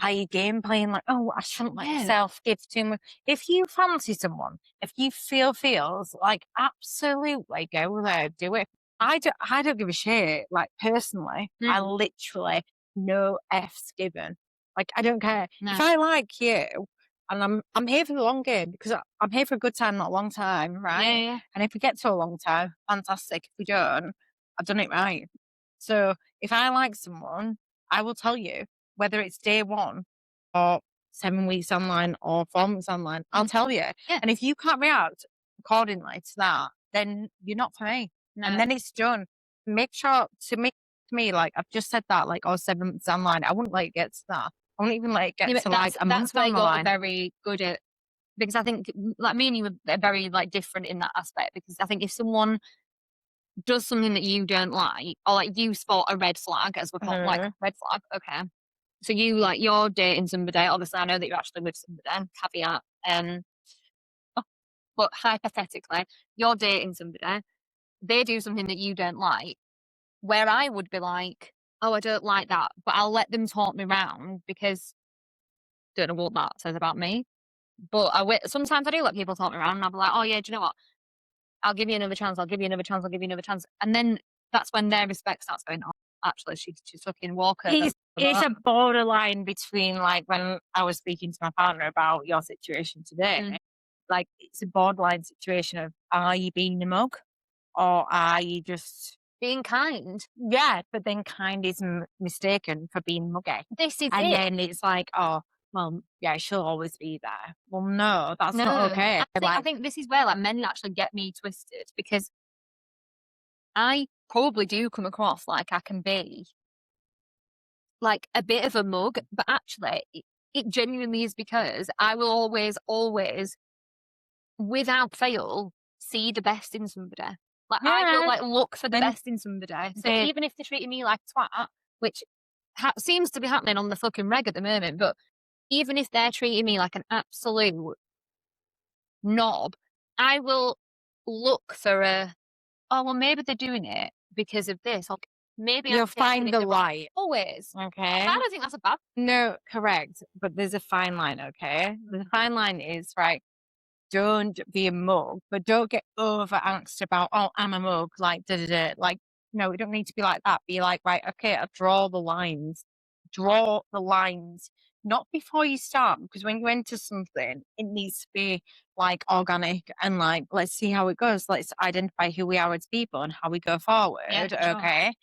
are you game playing like, oh, I shouldn't let myself give too much. If you fancy someone, if you feels like absolutely go there, do it. I don't give a shit. Like personally, I literally no F's given. Like I don't care. No. If I like you, and I'm here for the long game because I'm here for a good time, not a long time, right? Yeah. And if we get to a long time, fantastic. If we don't, I've done it right. So if I like someone, I will tell you whether it's day one or 7 weeks online or 4 months online. I'll tell you. Yeah. And if you can't react accordingly to that, then you're not for me. No. And then it's done. Make sure to me, like I've just said that, like, oh, 7 months online. I wouldn't let it get to that. I wouldn't even let it get to like a month that's why down the you're line. very good at, because I think like me and you are very like different in that aspect, because I think if someone does something that you don't like, or like you spot a red flag, as we're calling like red flag, okay. So you're dating somebody, obviously I know that you're actually with somebody, caveat, but hypothetically, you're dating somebody, they do something that you don't like, where I would be like, oh, I don't like that, but I'll let them talk me round because don't know what that says about me. But sometimes I do let people talk me around, and I'll be like, oh yeah, do you know what? I'll give you another chance. I'll give you another chance. I'll give you another chance. And then that's when their respect starts going on. actually she's fucking walk over. It's a borderline between, like, when I was speaking to my partner about your situation today, like, it's a borderline situation of, are you being a mug or are you just being kind. yeah, but then kind is mistaken for being muggy. This is And it. then it's like, oh, well, yeah, she'll always be there. Well, no, that's not No, okay. I think this is where like men actually get me twisted because I probably do come across like I can be like a bit of a mug, but actually it genuinely is because I will always, without fail, see the best in somebody. Like I will yeah, like look for the and best in somebody. So they even if they're treating me like a twat, which seems to be happening on the fucking reg at the moment, but even if they're treating me like an absolute knob, I will look for oh well maybe they're doing it because of this. Or maybe I'm you'll taking find it the the wrong light. always. Okay. I don't think that's a bad. No, correct. But there's a fine line, okay? The fine line is right. Don't be a mug, but don't get over angst about, oh, I'm a mug, like, da da da. Like, no, we don't need to be like that. Be like, right, okay, I draw the lines. Draw the lines. Not before you start, because when you enter something, it needs to be like organic and like, let's see how it goes. Let's identify who we are as people and how we go forward. Yeah, for sure. Okay.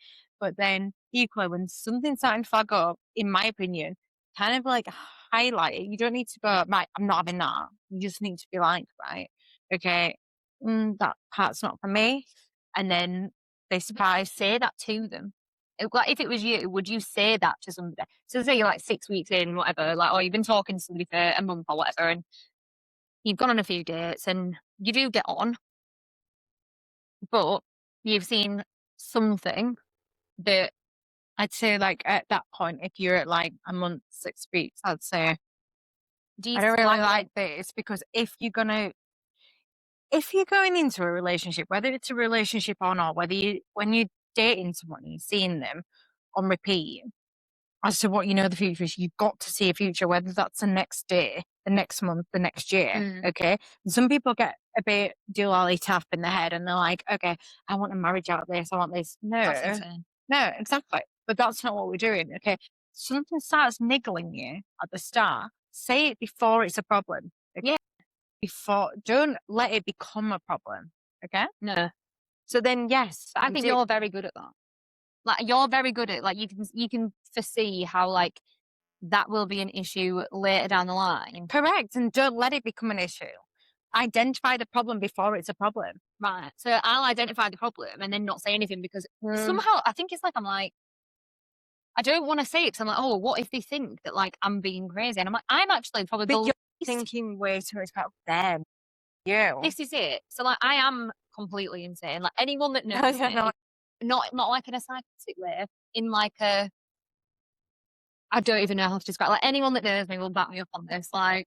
But then equally, when something's starting to flag up, in my opinion, kind of like highlight it. You don't need to go, right, I'm not having that. You just need to be like, right, okay, that part's not for me. And then they I surprise. say that to them. Like if it was you, would you say that to somebody? So say you're like 6 weeks in, whatever, like, or you've been talking to somebody for a month or whatever, and you've gone on a few dates and you do get on, but you've seen something that I'd say, like, at that point, if you're at like a month, 6 weeks, I'd say, do you I don't really flag like this because if you're going into a relationship, whether it's a relationship or not, when you're dating someone and seeing them on repeat, as to what you know the future is, you've got to see a future, whether that's the next day, the next month, the next year. Okay. And some people get a bit doolally tap in the head and they're like, okay, I want a marriage out of this, I want this. that's No, insane. no, exactly. But that's not what we're doing. Okay. Something starts niggling you at the start, say it before it's a problem. Okay? Yeah. Don't let it become a problem. Okay. No, So then, yes, but I think you're very good at that. Like you're very good at like you can foresee how like that will be an issue later down the line. correct. And don't let it become an issue. Identify the problem before it's a problem. Right. So I'll identify the problem and then not say anything because somehow I think it's like I'm like I don't want to say it because I'm like, oh, what if they think that like I'm being crazy? And I'm like, I'm actually probably the But you're least. thinking way too much about them. You. This is it. So like I am completely insane. Like anyone that knows me, No, not like in a psychotic way, in like a I don't even know how to describe. Like anyone that knows me will back me up on this. Like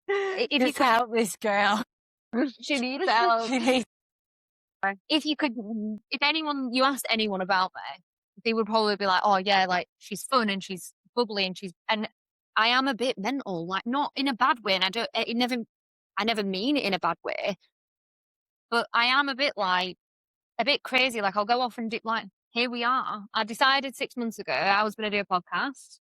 if you just could, help this girl. she needs help. She needs- If you could, if anyone you asked anyone about me, they would probably be like, oh yeah, like she's fun and she's bubbly and I am a bit mental, like not in a bad way, and I never mean it in a bad way, but I am a bit like a bit crazy. Like I'll go off and do like here we are. I decided 6 months ago I was going to do a podcast.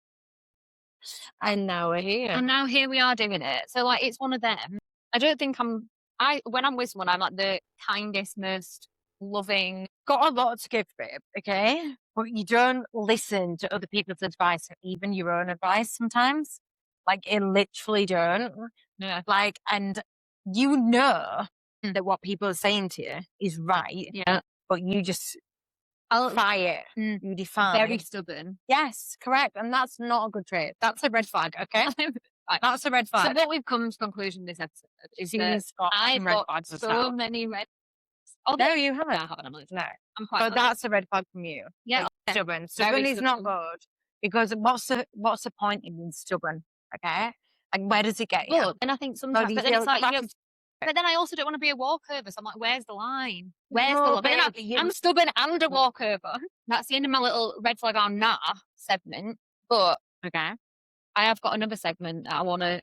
I know it here. And now here we are doing it. So like it's one of them. I don't think when I'm with someone, I'm like the kindest, most loving. Got a lot to give, babe, okay? But you don't listen to other people's advice or even your own advice sometimes. Like, it literally don't. Yeah. Like, and you know that what people are saying to you is right. Yeah. But you just I'll defy it. You defy. very stubborn. Yes, correct. And that's not a good trait. That's a red flag, okay? Right. That's a red So flag. what we've come to conclusion this episode is that She's got I've some red got flags as so well. many red. Oh, No, you haven't. I haven't. No. I'm quite. But that's a red flag from you. Yeah. Like, okay. stubborn. Stubborn is not stubborn. good because what's the point in being stubborn? Okay, and where does it get you? But then I think sometimes, you but then feel it's like, trapped. but then I also don't want to be a walkover. So I'm like, where's the line? Where's No, the line? But then babe, I'm stubborn and a walkover. That's the end of my little red flag on nah segment. But Okay, I have got another segment that I want to.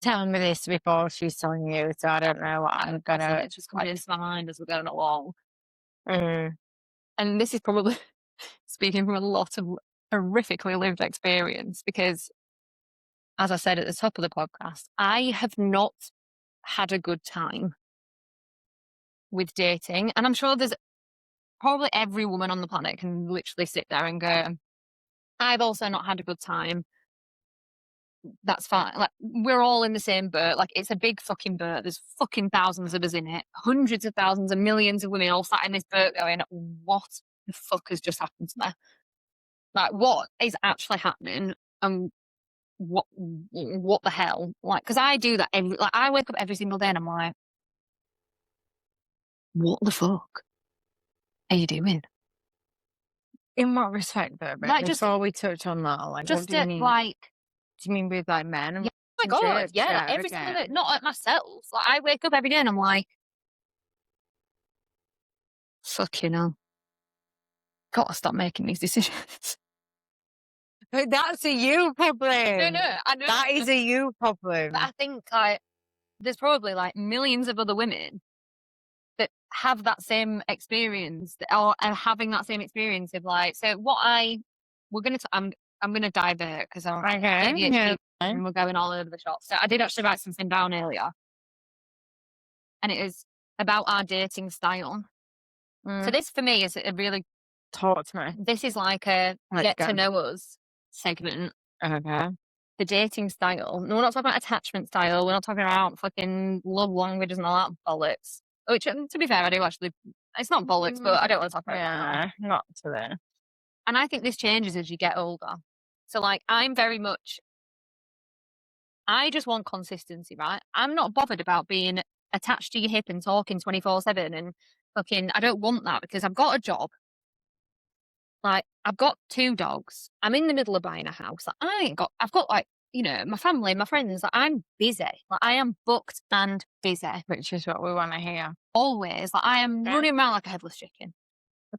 tell me this before she's telling you, so I don't know what I'm gonna. It's just coming into my mind as we're going along. Mm. And this is probably speaking from a lot of horrifically lived experience, because as I said at the top of the podcast, I have not had a good time with dating. And I'm sure there's probably every woman on the planet can literally sit there and go, I've also not had a good time. That's fine. Like, we're all in the same boat. Like, it's a big fucking boat. There's fucking thousands of us in it. Hundreds of thousands and millions of women all sat in this boat going, what the fuck has just happened to me? Like, what is actually happening? What the hell? Like, because I do that I wake up every single day and I'm like, what the fuck are you doing? In what respect, though? But Like, before we touch on that, like, what just do you to, mean? like, Do you mean with like men and yeah, oh my God, relationships? yeah, like, Yeah, every single okay. day, not like myself. Like, I wake up every day and I'm like, fucking hell, gotta stop making these decisions. But that's a you problem. I know. That is a you problem. But I think like there's probably like millions of other women that have that same experience or are having that same experience of like. So what I'm gonna divert because I'm Okay, ADHD yeah. and we're going all over the shop. So I did actually write something down earlier, and it is about our dating style. So this for me is a really Talk to me. this is like a Let's get go. to know us segment. Okay. The dating style. No, we're not talking about attachment style. We're not talking about fucking love languages and all that bollocks. Which, to be fair, I do actually. It's not bollocks, but I don't want to talk about it now. Yeah, not today. And I think this changes as you get older. So, like, I'm very much. I just want consistency, right? I'm not bothered about being attached to your hip and talking 24/7 and fucking. I don't want that because I've got a job. Like, I've got 2 dogs. I'm in the middle of buying a house. Like, I've got like, my family, my friends. Like, I'm busy. Like, I am booked and busy. Which is what we want to hear. Always. Like, I am running around like a headless chicken.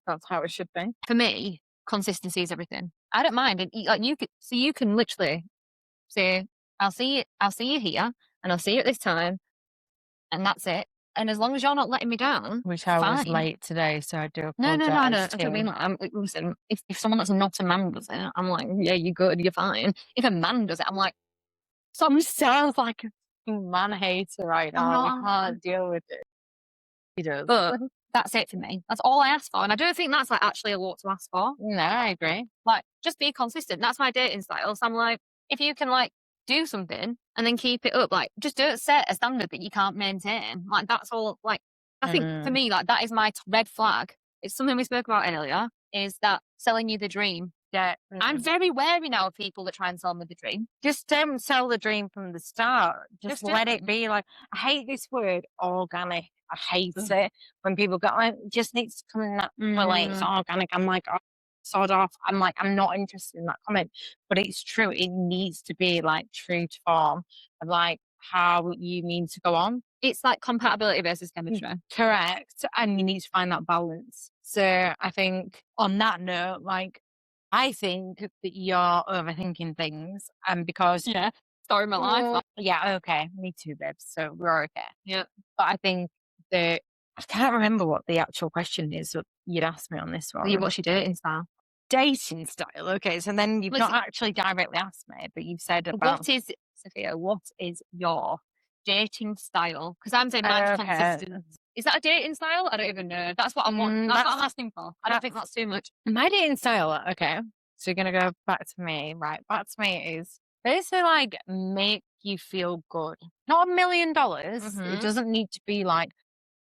That's how it should be. For me, consistency is everything. I don't mind. And like, you can literally say, I'll see you here and I'll see you at this time. And that's it. And as long as you're not letting me down, Which I was fine. late today, so I do No, apologize. I don't mean like, listen, if someone that's not a man does it, I'm like, yeah, you're good, you're fine. If a man does it, I'm like, Some sounds like a man hater right now. not- We can't deal with it. He does. but that's it for me. That's all I ask for. And I don't think that's like actually a lot to ask for. No, I agree. Like, just be consistent. That's my dating style. So I'm like, if you can like do something and then keep it up, like just don't set a standard that you can't maintain. Like, that's all. Like, I think for me, like, that is my red flag. It's something we spoke about earlier, is that selling you the dream. Yeah. I'm very wary now of people that try and sell me the dream. Just don't sell the dream from the start. Just let it be. Like, I hate this word organic. I hate it when people go, it just needs to come in that like it's organic. I'm like, oh, sod off. I'm like, I'm not interested in that comment. But it's true. It needs to be like true to form of like how you mean to go on. It's like compatibility versus chemistry. Correct. And you need to find that balance. So I think on that note, like, I think that you're overthinking things, and because Story of my life. yeah, okay, me too, babes. So we're okay. Yeah. But I think I can't remember what the actual question is that you'd asked me on this one. What's your dating style? Dating style. Okay, so then you've not actually directly asked me, but you've said about Sophia, what is your dating style? Because I'm saying mine's consistent. Is that a dating style? I don't even know. That's what I want. That's what I'm asking for. I don't think that's too much. My dating style, okay. So you're going to go back to me, right? Back to me is basically like make you feel good. Not $1 million. It doesn't need to be like,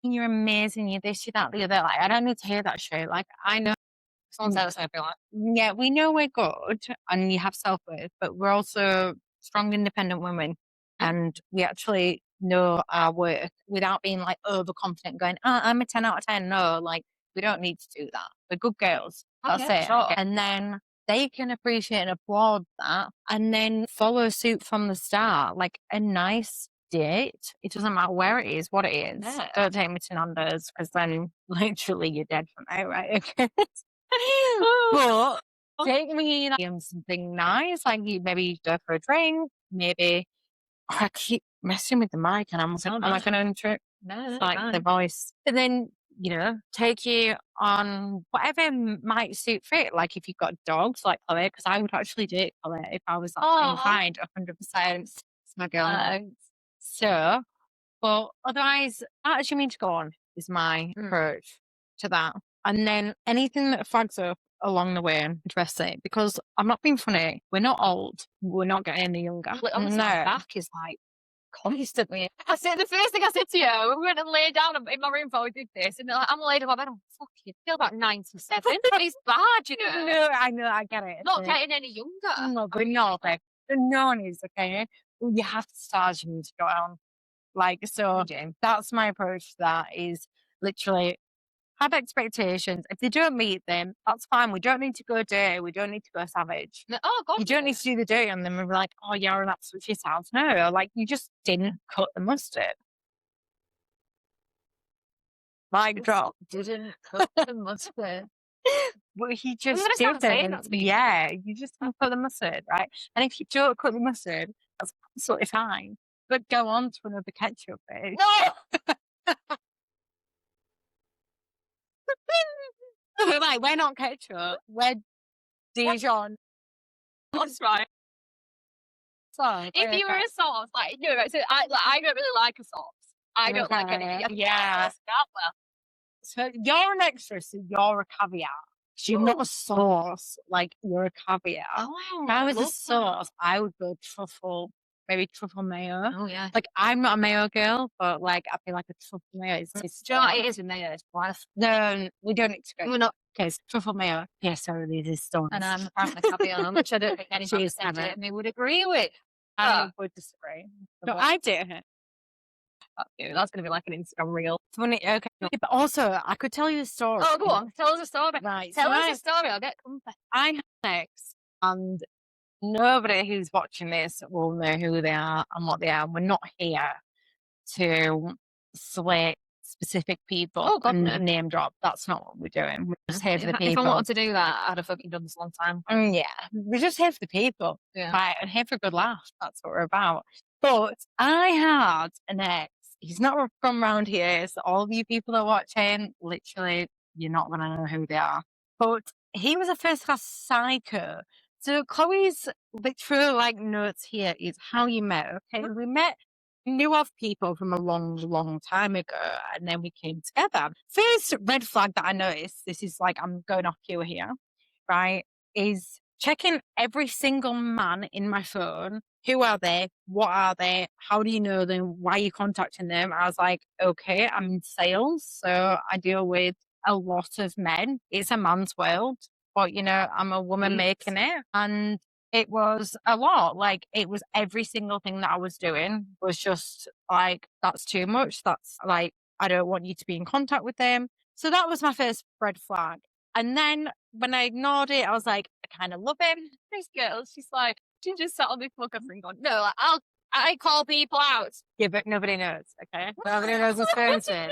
you're amazing, you're this, you're that, the other. Like, I don't need to hear that shit. Like, I know. Someone said it's going to be like, yeah, we know we're good and you have self-worth, but we're also strong, independent women. And we actually know our worth without being like overconfident, going, oh, I'm a 10 out of 10. No, like, we don't need to do that. We're good girls. That's it. Sure. And then they can appreciate and applaud that and then follow suit from the start. Like a nice date. It doesn't matter where it is, what it is. Yeah. Don't take me to Nando's because then literally you're dead from there, right? Okay. But take me something nice, like maybe go for a drink, maybe. I keep messing with the mic and I'm like, am I going to intro? No, like the voice. And then take you on whatever might suit fit. Like if you've got dogs like Chloe, because I would actually date Chloe if I was inclined 100%. It's my girl. So, but otherwise, that as you mean to go on is my approach to that. And then anything that flags up along the way, address it. Because I'm not being funny. We're not old. We're not getting any younger. Honestly, my back is like constantly. The first thing I said to you, we went and lay down in my room before we did this, and I'm laid on my bed. I'm fucking feel about 97. It's bad, you know. No, I know, I get it. Not getting any younger. No, but no, like, no one is, okay? You have to start as you need to go on. Like, so that's my approach to that, is literally have expectations. If they don't meet them, that's fine. We don't need to go dirty. We don't need to go savage. Oh, God. You don't need to do the dirty on them and be like, oh, you're an absolute shit house. No, like, you just didn't cut the mustard. Mic drop. Didn't cut the mustard. Well, he just didn't. Yeah, you just don't cut the mustard, right? And if you don't cut the mustard, that's absolutely fine. But go on to another ketchup base. No! Like, we're not ketchup. We're Dijon. That's right. So, if you were a sauce, like, no, right, so I don't really like a sauce. I don't like any. Yeah. Well. So you're an extra, so you're a caviar. You're not a sauce, like you're a caviar. Oh, if I was a sauce, I would go truffle, maybe truffle mayo. Oh, yeah. Like, I'm not a mayo girl, but like, I feel like a truffle mayo is just. Do you know what it is with mayo? It's bland. No, we don't need to go. We're not. Okay, so truffle mayo. Yeah, sorry, this is stones. And I'm apparently caviar, which I don't think anyone said me would agree with. I would disagree. No, I did. That's going to be like an Instagram reel. Funny, okay. But also, I could tell you a story. Oh, go on. Tell us a story. Right. Tell us a story. I'll get comfy. I have sex, and nobody who's watching this will know who they are and what they are. We're not here to select specific people and name drop. That's not what we're doing. We're just here for the people. If I wanted to do that, I'd have fucking done this a long time. Yeah. We're just here for the people. Yeah. Right. And here for a good laugh. That's what we're about. But I had an ex. He's not from around here, so all of you people that are watching, literally, you're not going to know who they are. But he was a first-class psycho. So Chloe's literal like notes here is how you met. Okay, we knew of people from a long, long time ago, and then we came together. First red flag that I noticed, this is like I'm going off cue here, right? Is checking every single man in my phone. Who are they? What are they? How do you know them? Why are you contacting them? I was like, okay, I'm in sales, so I deal with a lot of men. It's a man's world, but I'm a woman making it. And it was a lot. Like, it was every single thing that I was doing was just like, that's too much. That's like, I don't want you to be in contact with them. So that was my first red flag. And then when I ignored it, I was like, I kind of love him. This girl, she's like, she just sat on this book and gone, no, like, I call people out. Yeah, but nobody knows, okay? Nobody knows what's going on.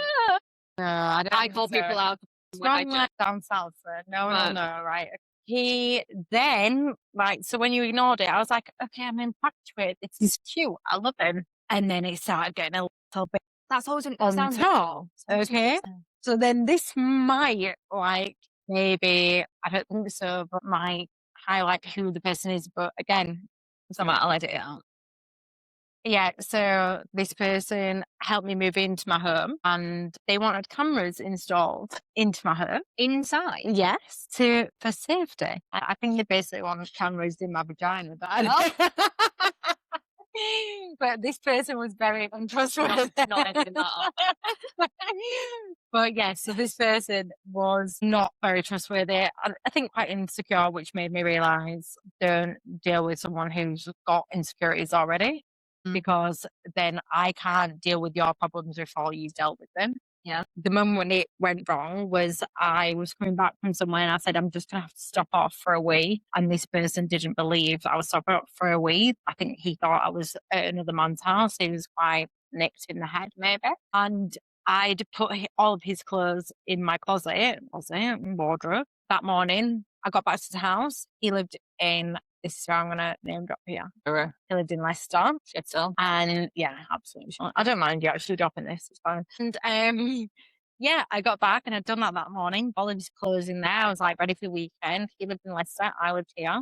No, I call people out. It's wrong like down south, so no, right? He then, so when you ignored it, I was like, okay, I'm infatuated. This is cute. I love him. And then it started getting a little bit that's always an on top. Okay. So then this might, maybe, I don't think so, but might highlight who the person is. But again, I'll edit it out. Yeah, so this person helped me move into my home, and they wanted cameras installed into my home. Inside? Yes, for safety. I think they basically wanted cameras in my vagina. But this person was very untrustworthy. Not editing that up. But yes, so this person was not very trustworthy. I think quite insecure, which made me realise don't deal with someone who's got insecurities already. Because then I can't deal with your problems before you've dealt with them. Yeah. The moment when it went wrong was I was coming back from somewhere and I said, I'm just going to have to stop off for a wee. And this person didn't believe I was stopping off for a wee. I think he thought I was at another man's house. He was quite nicked in the head, maybe. And I'd put all of his clothes in my closet, wardrobe. That morning, I got back to the house. He lived in... This is where I'm going to name drop here. Okay. He lived in Leicester. Shit, so. And yeah, absolutely. I don't mind you actually dropping this. It's fine. And Yeah, I got back and I'd done that morning. College closing there. I was like ready for the weekend. He lived in Leicester. I lived here.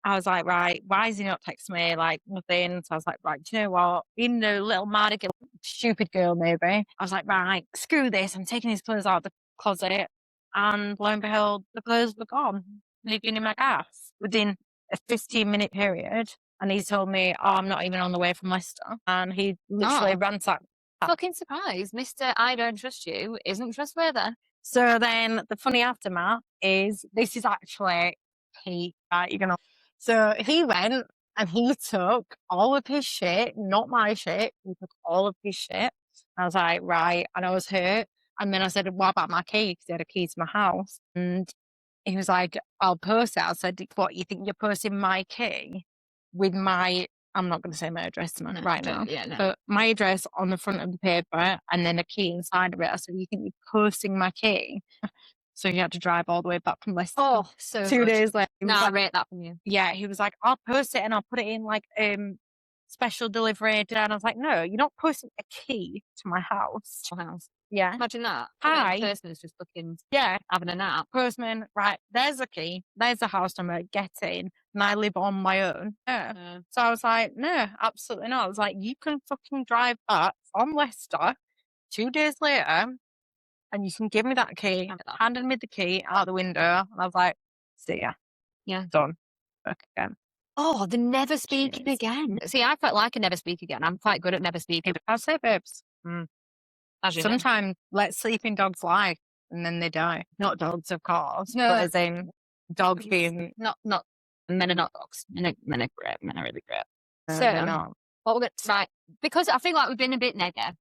I was like, right, why is he not texting me? Like nothing. So I was like, right, do you know what? Being a little mad, stupid girl, maybe. I was like, right, screw this. I'm taking his clothes out of the closet. And lo and behold, the clothes were gone, leaving in my gas within a 15-minute period. And he told me, oh, I'm not even on the way from Leicester. And he literally ransacked. Fucking surprised. Mr. I don't trust you isn't trustworthy. So then the funny aftermath is this is actually he, you're gonna. So he went and he took all of his shit, not my shit. He took all of his shit. I was like, right. And I was hurt. And then I said, what about my key? Because he had a key to my house. And he was like, I'll post it. I said, what, you think you're posting my key with my, I'm not going to say my address right now, but my address on the front of the paper and then a key inside of it. I said, you think you're posting my key? So you had to drive all the way back from Leicester. Oh, so 2 days later. No, I rate that from you. Yeah, he was like, I'll post it and I'll put it in like special delivery. And I was like, no, you're not posting a key to my house. Yeah. Imagine that. Hi. The person is just looking, yeah, having a nap. Postman, right, there's a key, there's the house number, get in, and I live on my own. Yeah. So I was like, no, absolutely not. I was like, you can fucking drive back from Leicester 2 days later and you can give me that key. Handed me the key out the window, and I was like, see ya. Yeah. Done. Back again. Oh, the never speaking again. See, I quite like a never speak again. I'm quite good at never speaking. I'll say, babes. Sometimes let sleeping dogs lie and then they die. Not dogs, of course. No. But as in dogs being not men are not dogs. Men are great. Men are really great. they're not. What we're going to right, because I feel like we've been a bit negative.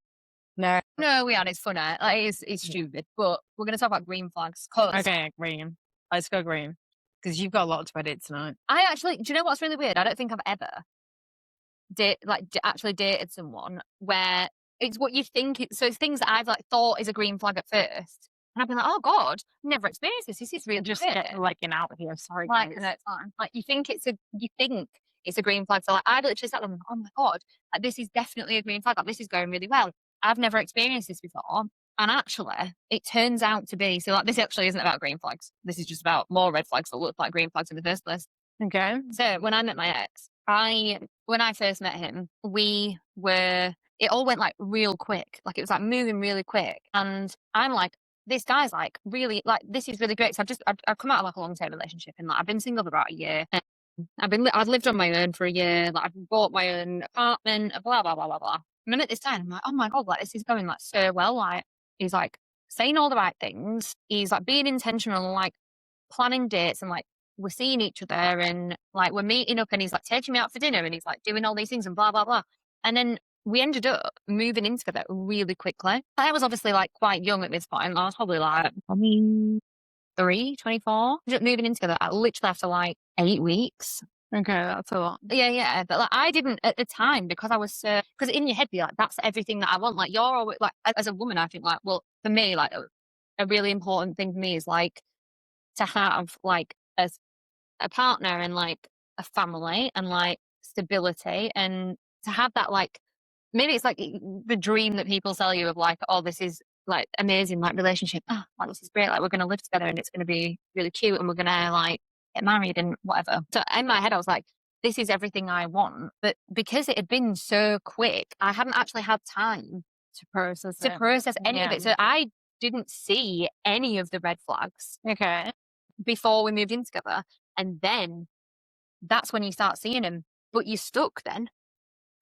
No, we are. It's funny. Like it's stupid. But we're going to talk about green flags. Okay, green. Let's go green. Because you've got a lot to edit tonight. I actually, do you know what's really weird? I don't think I've ever actually dated someone where it's what you think. So it's things that I've like thought is a green flag at first. And I've been like, oh God, never experienced this. This is really just weird. like out here. Sorry, like, guys. no, it's fine. Like you think it's a green flag. So like I literally sat there and oh my God, like this is definitely a green flag. Like this is going really well. I've never experienced this before. And actually, it turns out to be, so like this actually isn't about green flags. This is just about more red flags that look like green flags in the first place. Okay. So when I met my ex, when I first met him, it all went like real quick. Like it was like moving really quick. And I'm like, this guy's like really, like, this is really great. So I've come out of like a long-term relationship and like I've been single for about a year. I've lived on my own for a year. Like I've bought my own apartment, blah, blah, blah, blah, blah. And then at this time, I'm like, oh my God, like this is going like so well. Like he's like saying all the right things. He's like being intentional, like planning dates and like we're seeing each other and like we're meeting up and he's like taking me out for dinner and he's like doing all these things and blah, blah, blah. And then we ended up moving in together really quickly. I was obviously like quite young at this point. I was probably like, 24. Moving in together literally after like 8 weeks. Okay, that's a lot. Yeah. But like I didn't at the time because I was because in your head you're like, that's everything that I want. Like you're always like, as a woman, I think like, well, for me, like a really important thing for me is like to have like a partner and like a family and like stability and to have that like, maybe it's like the dream that people sell you of like, oh, this is like amazing, like relationship. Oh, like this is great. Like we're going to live together and it's going to be really cute and we're going to like get married and whatever. So in my head, I was like, this is everything I want. But because it had been so quick, I hadn't actually had time to process any of it. So I didn't see any of the red flags. Okay. Before we moved in together. And then that's when you start seeing them. But you're stuck then.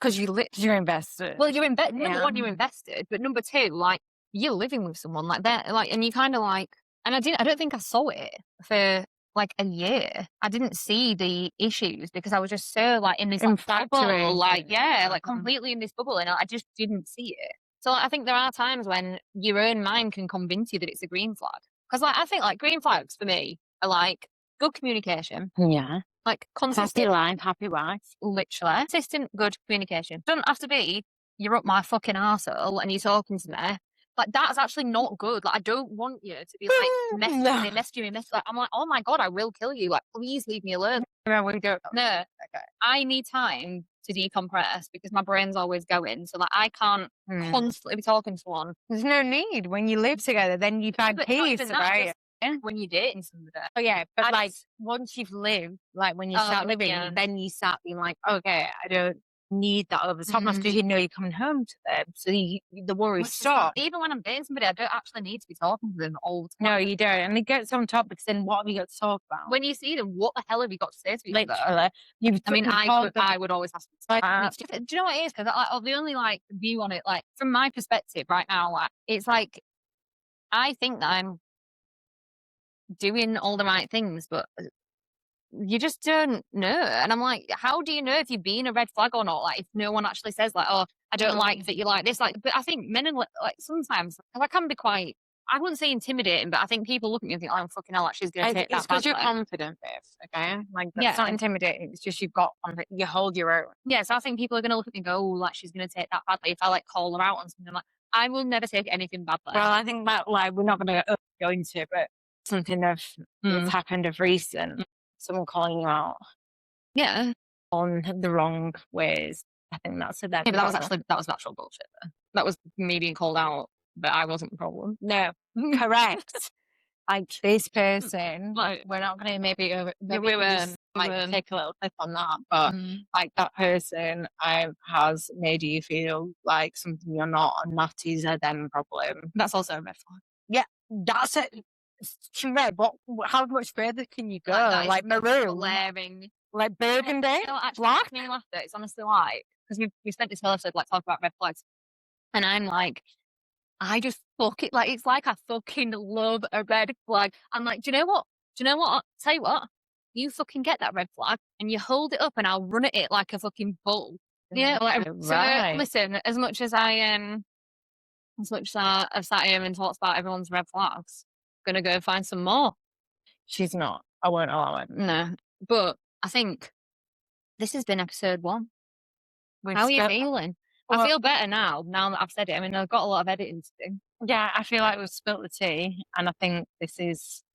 Because you're invested. Well, you're invested. Number one, you're invested. But number two, like you're living with someone like that. Like, and you kind of like, and I don't think I saw it for like a year. I didn't see the issues because I was just so like in this bubble. Like, like completely in this bubble. And I just didn't see it. So like, I think there are times when your own mind can convince you that it's a green flag. Because like I think like green flags for me are like good communication. Yeah. Like consistent. Happy life, happy wife. Literally. Consistent good communication. Doesn't have to be you're up my fucking arsehole and you're talking to me. Like that's actually not good. Like I don't want you to be like messaging me. Like I'm like, oh my God, I will kill you. Like please leave me alone. No, we don't. No, Okay. I need time to decompress because my brain's always going. So like I can't constantly be talking to someone. There's no need. When you live together, then you find But not peace, even that, right? just when you're dating somebody. Oh yeah, but I like just- once you've lived, like when you Oh, start living, yeah. then you start being like, okay, I don't need that over the top because you know you're coming home to them, so the worries Which is stop. not- even when I'm dating somebody, I don't actually need to be talking to them all the time. No, you don't, and it gets on top because then what have you got to talk about? When you see them, what the hell have you got to say to each other? Literally, I mean, I would always ask them. Do you know what it is? Because the only like view on it, like from my perspective right now, like it's like I think that I'm doing all the right things, but you just don't know. And I'm like, how do you know if you're being a red flag or not? Like, if no one actually says, like, oh, I don't like that you like this. Like, but I think men and like sometimes I can be quite. I wouldn't say intimidating, but I think people look at me and think, oh, fucking hell, like she's going to take that. It's because you're confident, Biff. Okay, like that's Yeah. not intimidating. It's just you've got you hold your own. Yeah, so I think people are going to look at me and go, oh, like she's going to take that badly if I like call her out on something. Like, I will never take anything badly. Well, I think that like we're not going to go into it, but something that's happened of recent. Someone calling you out, yeah, on the wrong ways. I think that's it. Yeah, but that was actual bullshit. Though. That was me being called out, but I wasn't the problem. No, correct. Like this person, Like, we're not going to maybe we weren't take a little clip on that, but like that person has made you feel like something you're not, and that is a them problem. That's also a red flag. Yeah, that's it. Red. How much further can you go? Like maroon, glaring, like burgundy, black. It's honestly like because we spent this whole episode like talking about red flags, and I'm like, I just fuck it. Like it's like I fucking love a red flag. I'm like, do you know what? Tell you what, you fucking get that red flag and you hold it up, and I'll run at it like a fucking bull. Yeah, like, right. So listen, as much as I've sat here and talked about everyone's red flags, I'm gonna go find some more. She's not. I won't allow it. No, but I think this has been episode 1. How are you feeling? Well, I feel better now that I've said it. I mean, I've got a lot of editing to do. Yeah, I feel like we've spilt the tea, and I think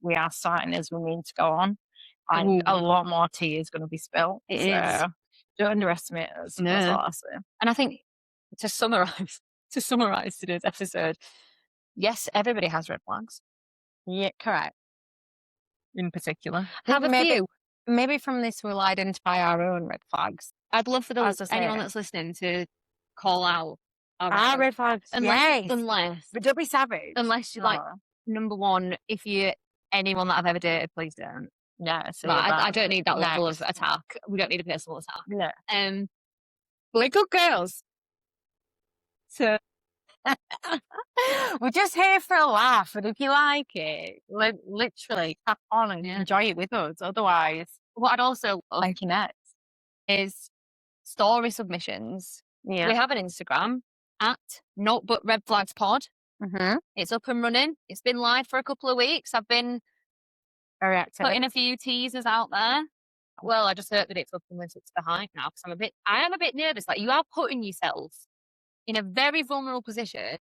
we are starting as we mean to go on, and a lot more tea is going to be spilt. It is. Don't underestimate us. No. That's all I say. And I think to summarize today's episode, yes, everybody has red flags. Yeah, correct. In particular, have a few. Maybe from this we'll identify our own red flags. I'd love for anyone that's listening to call out our red flags. Unless, but don't be savage. Unless you like, number one, if you're anyone that I've ever dated, please don't. Yeah, so I don't need that level of attack. We don't need a personal attack. No. We're good girls. So we're just here for a laugh, and if you like it, literally tap on and enjoy it with us. Otherwise, what I'd also like next is story submissions. Yeah, we have an Instagram at Not But Red Flags Pod. It's up and running. It's been live for a couple of weeks. I've been very active, putting a few teasers out there. Well, I just hope that it's up and it's behind now because I am a bit nervous. Like you are putting yourself in a very vulnerable position.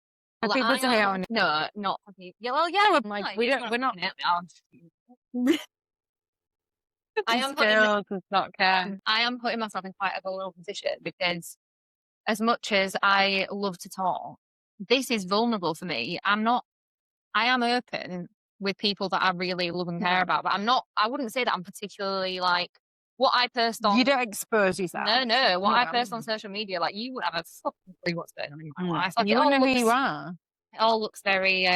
Like, people say, no, not yeah. Well, yeah, like we're not. I am putting myself in quite a vulnerable position because as much as I love to talk, this is vulnerable for me. I am open with people that I really love and care about, but I wouldn't say that I'm particularly like what I post on. You don't expose yourself. No. What I post on social media, like you would have a fucking clue what's going on in my life. Like, you don't know who you are. It all looks very,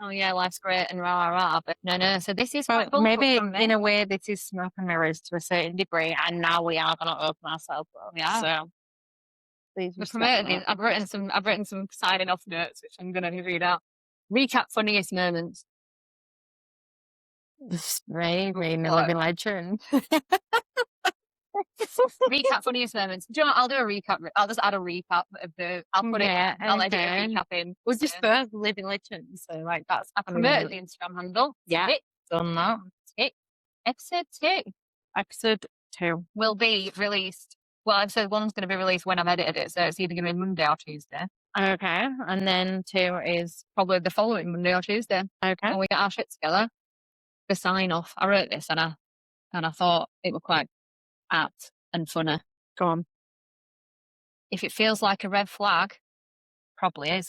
oh yeah, life's great and rah, rah, rah. But no. So this is maybe in a way this is smoke and mirrors to a certain degree, and now we are going to open ourselves up. Yeah. So please I've written some signing off notes which I'm going to read out. Recap funniest moments. Right, living legend. Recap funniest moments. Do you know what? I'll do a recap. I'll just add a recap of the. I'll put it. I'll edit a recap in. We're just both living legends, so like that's. I promoted the Instagram handle. Yeah, done that. Episode 2. Episode 2 will be released. Well, episode 1's going to be released when I've edited it, so it's either going to be Monday or Tuesday. Okay, and then 2 is probably the following Monday or Tuesday. Okay, when we get our shit together. The sign off. I wrote this and I thought it was quite apt and funny. Go on. If it feels like a red flag, probably is.